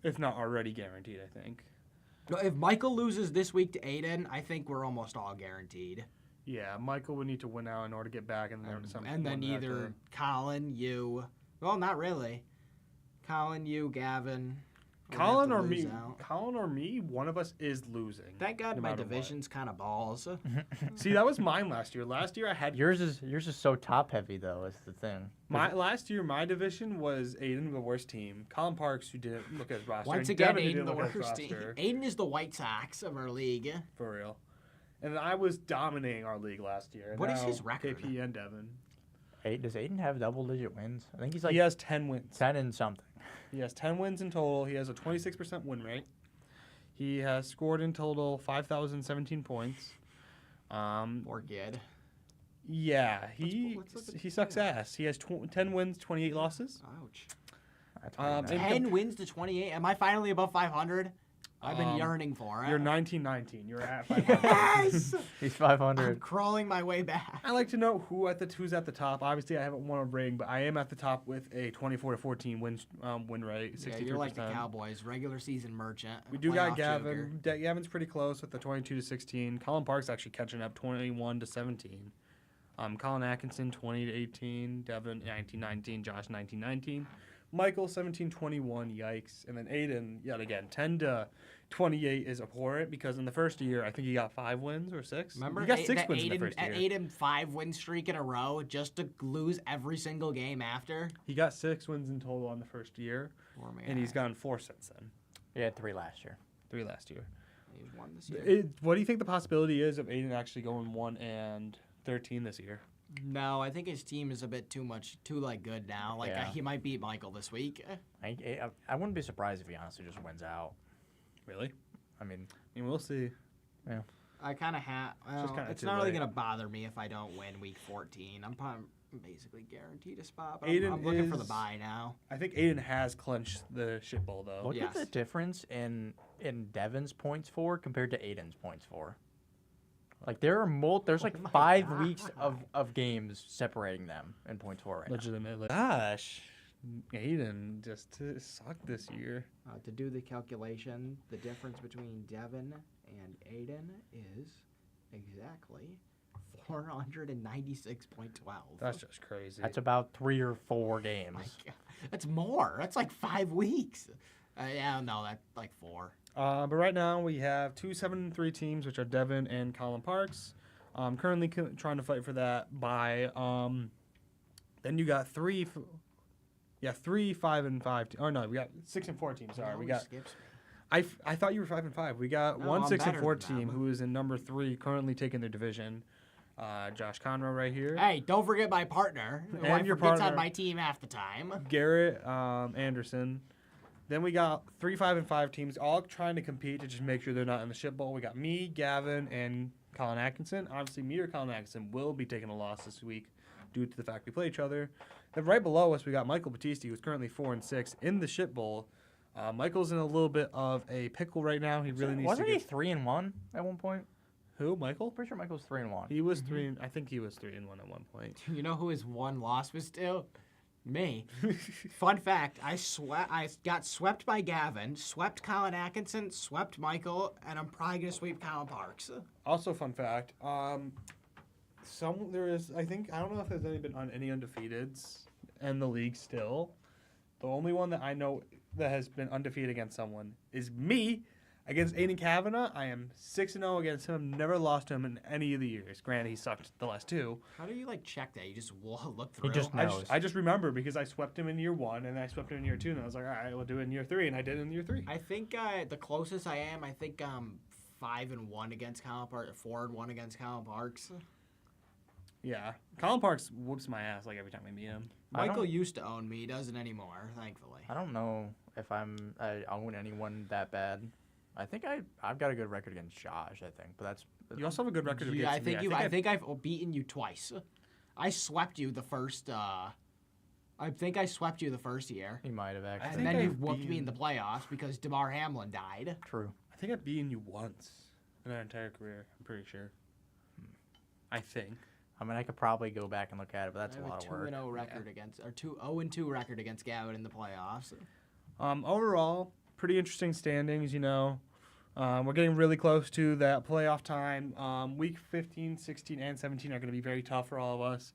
If not already guaranteed, I think. If Michael loses this week to Aiden, I think we're almost all guaranteed. Yeah, Michael would need to win out in order to get back, and And then either Colin, you. Well, not really. Colin, you, Gavin. we're gonna have Colin to or lose me, out. Colin or me, one of us is losing. Thank God no my matter what. division's kind of balls. See, that was mine last year. Last year I had Yours is so top heavy though. Is the thing. last year. My division was Aiden, the worst team. Colin Parks, who didn't look at his roster. Once and again, Devin, who Aiden didn't the look at his worst team. roster, Aiden is the White Sox of our league. for real. And I was dominating our league last year. And What is now his record? KP and Devin. Does Aiden have double-digit wins? I think he's like He has 10 wins. 10 and something. He has 10 wins in total. He has a 26% win rate. He has scored in total 5,017 points. Poor kid. Yeah, let's look at he the sucks stats. ass. He has 10 wins, 28 losses. Ouch. That's pretty Um, nice. and- 10 wins to 28. Am I finally above 500? I've been Um, yearning for it. You're 1919. You're at 500. Yes! He's I'm 500. crawling my way back. I like to know who's at the top. Obviously, I haven't won a ring, but I am at the top with a 24-14 win rate, 63%. Yeah, you're like the Cowboys, regular season merchant. We do got playoff Gavin. joker. Gavin's pretty close with the 22-16. Colin Parks actually catching up 21-17. Colin Atkinson 20-18. Devin 19-19. Josh 19-19. Michael 17-21. Yikes. And then Aiden yet again 10-28 is abhorrent because in the first year I think he got 5 wins or 6. Remember, he got A- 6 that wins in Aiden, the first year. Aiden 5-win streak in a row just to lose every single game after. He got 6 wins in total on the first year, Poor man. and he's gotten 4 since then. He had 3 last year. 3 last year. He's won this year. What do you think the possibility is of Aiden actually going 1-13 this year? No, I think his team is a bit too good now. Like Yeah. he might beat Michael this week. I wouldn't be surprised if he honestly just wins out. Really? I mean, We'll see. I kind of have. just kinda It's too not really late. gonna bother me if I don't win week 14. I'm probably basically guaranteed a spot. But Aiden I'm looking for the is- bye now. I think Aiden has clinched the shit bowl though. look at the Yes. difference in Devin's points for compared to Aiden's points for. Like there are there's like my 5 God. weeks of games separating them in points for right now. Legitimately. Gosh, Aiden just sucked this year. To do the calculation, the difference between Devin and Aiden is exactly 496.12. That's just crazy. That's about 3 or 4 My games. God. That's more. That's like 5 weeks. Yeah, no, that's like 4. But right now we have 2 7-3 teams, which are Devin and Colin Parks. Currently trying to fight for that bye. Then you got 3 5-5. Or no, we got 6-4 teams. Sorry, we got. Skips me. I thought you were 5-5. We got No, one I'm 6-4 better than team them. who is in number 3, currently taking their division. Josh Conroe right here. Hey, don't forget my partner. And Wife your forgets partner. on my team half the time. Garrett Anderson. Then we got 3 5-5 teams all trying to compete to just make sure they're not in the shit bowl. We got me, Gavin, and Colin Atkinson. Obviously, me or Colin Atkinson will be taking a loss this week due to the fact we play each other. Then right below us, we got Michael Battisti, who's currently 4-6 in the shit bowl. Michael's in a little bit of a pickle right now. He really needs Wasn't to he get 3-1 at one point? who? Michael? Pretty sure Michael's 3-1. He was 3. I think he was 3-1 at one point. You know who his one loss was to? Me. Fun fact: I got swept by Gavin, swept Colin Atkinson, swept Michael, and I'm probably gonna sweep Colin Parks. Also, fun fact. There is. I don't know if there's been any undefeateds in the league still. The only one that I know that has been undefeated against someone is me against Aiden Kavanaugh. I am 6-0 against him. Never lost to him in any of the years. Granted, he sucked the last 2. How do you check that? You just look through. He just knows. I just remember because I swept him in year 1 and I swept him in year 2, and I was like, all right, we'll do it in year 3, and I did it in year 3. I think the closest I am, 5-1 against Colin Parks, 4-1 against Colin Parks. Yeah, Colin Parks whoops my ass like every time we meet him. I Michael don't- used to own me. He doesn't anymore, thankfully. I don't know if I own anyone that bad. I think I've got a good record against Josh, I think. But that's You also have a good record against Yeah, I me. think I've beaten you twice. I swept you the first I think I swept you the first year. He might have I actually. And think then you I've whooped me in been- the playoffs because DeMar Hamlin died. True. I think I've beaten you once in our entire career. I'm pretty sure. I think. I mean, I could probably go back and look at it, but that's I a have lot of work. 2-0 record against, or 0-2 record against Gavin in the playoffs. Overall, pretty interesting standings, you know. We're getting really close to that playoff time. Week 15, 16, and 17 are going to be very tough for all of us.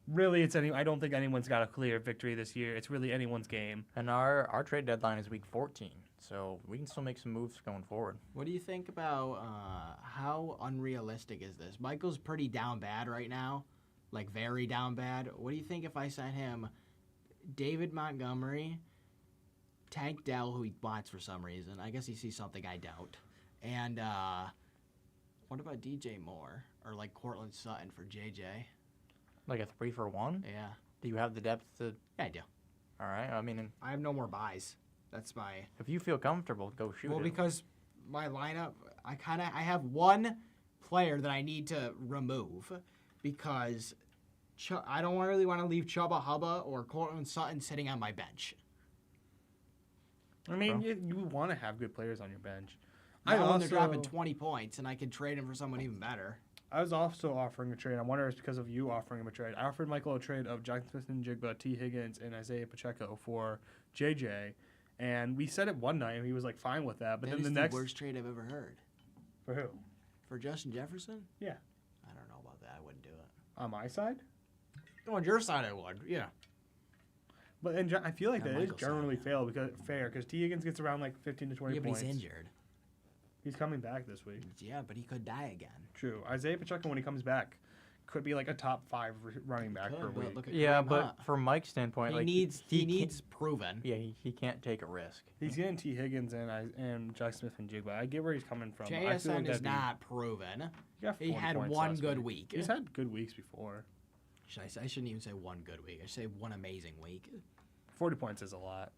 Really, I don't think anyone's got a clear victory this year. It's really anyone's game. And our trade deadline is week 14, so we can still make some moves going forward. What do you think about how unrealistic is this? Michael's pretty down bad right now, like very down bad. What do you think if I sent him David Montgomery, Tank Dell, who he wants for some reason? I guess he sees something I doubt. And what about DJ Moore or like Cortland Sutton for JJ? Like a 3-for-1? Yeah, Do you have the depth to? yeah, I do. All right. I mean, I have no more buys. That's my if you feel comfortable, go shoot well it. because my lineup. I have one player that I need to remove because I don't really want to leave Chubba Hubba or Cortland Sutton sitting on my bench. I mean, Well. you want to have good players on your bench. Now when they're dropping 20 points and I can trade him for someone even better. I was also offering a trade. I wonder if it's because of you offering him a trade. I offered Michael a trade of Jackson Smith and Jigba, T. Higgins, and Isaiah Pacheco for JJ. And we said it one night, and he was like fine with that. But That then is the the next worst trade I've ever heard. for who? For Justin Jefferson? Yeah. I don't know about that. I wouldn't do it. On my side. On your side, I would. Yeah. But I feel like On that is Michael's side, generally yeah. fair because T. Higgins gets around like 15 to 20 Yeah, but points. he's injured. He's coming back this week. Yeah, but he could die again. True. Isaiah Pacheco, when he comes back, could be like a top 5 running back per Could, but week. look at Yeah, Kareem but Hunt. from Mike's standpoint, he like needs he needs proven. Yeah, he can't take a risk. He's getting T. Higgins and Jack Smith and Jigba. I get where he's coming from. I feel JSN like is that'd be- not proven. He got He 40 had points one last good week. week. He's had good weeks before. I shouldn't even say one good week. I should say one amazing week. 40 points is a lot.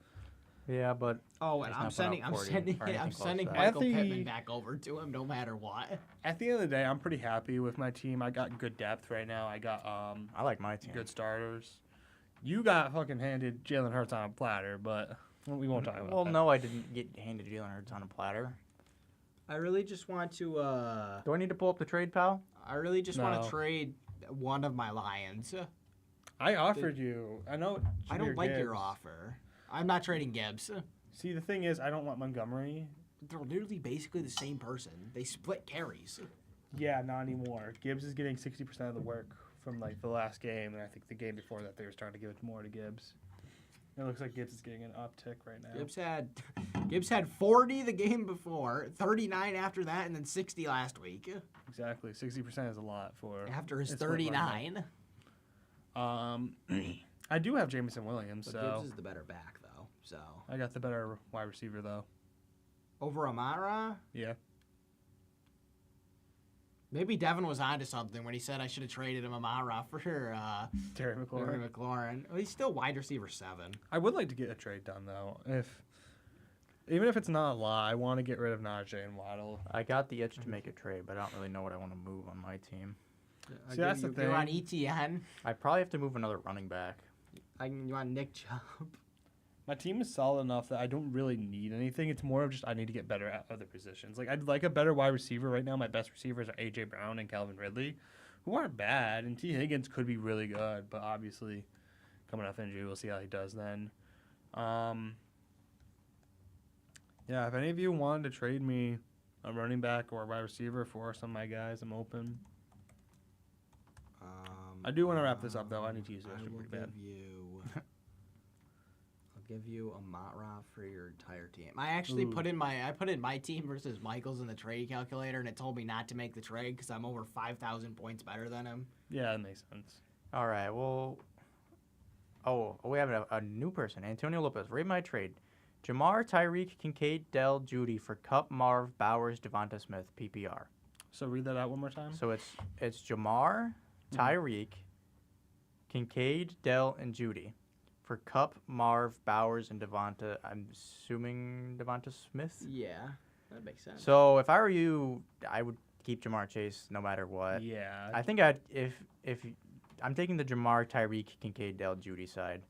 Yeah, but Oh, and He's I'm not put sending up I'm 40 sending or anything I'm close sending to that. Michael At the- Pittman back over to him no matter what. At the end of the day, I'm pretty happy with my team. I got good depth right now. I got I like my team. good starters. You got fucking handed Jalen Hurts on a platter, but we won't talk about Well, that. no, I didn't get handed Jalen Hurts on a platter. I really just want to Do I need to pull up the trade, pal? I really just want No. to trade one of my Lions. I offered you. I know. I don't Jahmyr like your Gibbs. offer. I'm not trading Gibbs. See, the thing is, I don't want Montgomery. They're literally basically the same person. They split carries. Yeah, not anymore. Gibbs is getting 60% of the work from like the last game, and I think the game before that they were starting to give it more to Gibbs. It looks like Gibbs is getting an uptick right now. Gibbs had 40 the game before, 39 after that, and then 60 last week. Exactly, 60% is a lot for After his it's split running back. 39. I do have Jamison Williams, But so Gibbs is the better back, though. So I got the better wide receiver though. over Amara, Yeah. maybe Devin was onto something when he said I should have traded him Amara for Terry McLaurin. McLaurin. Well, he's still wide receiver 7. I would like to get a trade done though. Even if it's not a lot, I want to get rid of Najee and Waddle. I got the itch to make a trade, but I don't really know what I want to move on my team. See, that's the You're on thing. ETN. I probably have to move another running back. You want Nick Chubb. My team is solid enough that I don't really need anything. It's more of just I need to get better at other positions. Like I'd like a better wide receiver right now. My best receivers are AJ Brown and Calvin Ridley, who aren't bad, and T Higgins could be really good, but obviously coming off injury, we'll see how he does then. Yeah, if any of you wanted to trade me a running back or a wide receiver for some of my guys, I'm open. I do want to wrap this up though. I need to use the I extra will pretty bad. I'll give you a Matra for your entire team. I actually Ooh. put in my team versus Michael's in the trade calculator, and it told me not to make the trade because I'm over 5,000 points better than him. Yeah, that makes sense. All right, well. Oh, we have a new person. Antonio Lopez. Rate my trade. Jamar, Tyreek, Kincaid, Dell, Judy for Cup, Marv, Bowers, Devonta Smith, PPR. So read that out one more time. So it's Jamar, Tyreek, Kincaid, Dell, and Judy for Cup, Marv, Bowers, and Devonta. I'm assuming Devonta Smith. Yeah, that makes sense. So if I were you, I would keep Jamar Chase no matter what. Yeah. I think if I'm taking the Jamar, Tyreek, Kincaid, Dell, Judy side,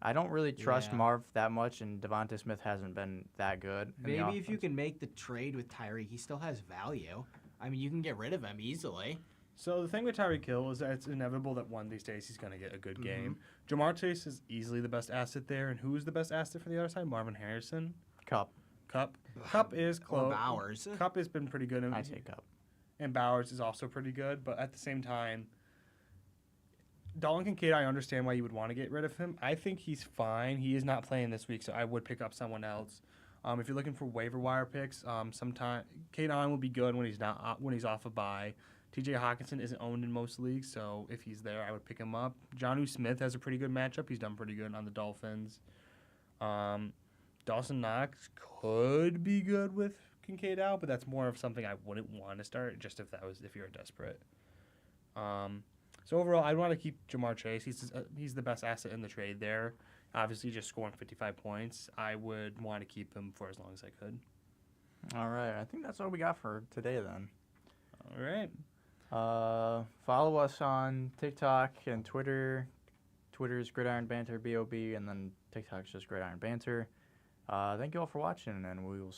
I don't really trust Yeah. Marv that much, and Devonta Smith hasn't been that good. in the Maybe if you offense. can make the trade with Tyreek, he still has value. I mean, you can get rid of him easily. So the thing with Tyreek Hill is that it's inevitable that one of these days he's going to get a good Mhm. game. Jamar Chase is easily the best asset there, and who is the best asset for the other side? Marvin Harrison, Cup. Cup is Or close. Bowers. Cup has been pretty good, I take Cup. and Bowers is also pretty good. But at the same time, Dalton Kincaid, I understand why you would want to get rid of him. I think he's fine. He is not playing this week, so I would pick up someone else. If you're looking for waiver wire picks, sometime Kate Allen will be good when he's not when he's off a bye. T.J. Hawkinson isn't owned in most leagues, so if he's there, I would pick him up. Jonnu Smith has a pretty good matchup. He's done pretty good on the Dolphins. Dawson Knox could be good with Kincaid out, but that's more of something I wouldn't want to start, just if you're desperate. So overall, I'd want to keep Jamar Chase. He's the best asset in the trade there. Obviously, just scoring 55 points, I would want to keep him for as long as I could. All right, I think that's all we got for today then. All right. Follow us on TikTok and Twitter. Twitter's Gridiron Banter BOB, and then TikTok's just Gridiron Banter. Thank you all for watching, and we will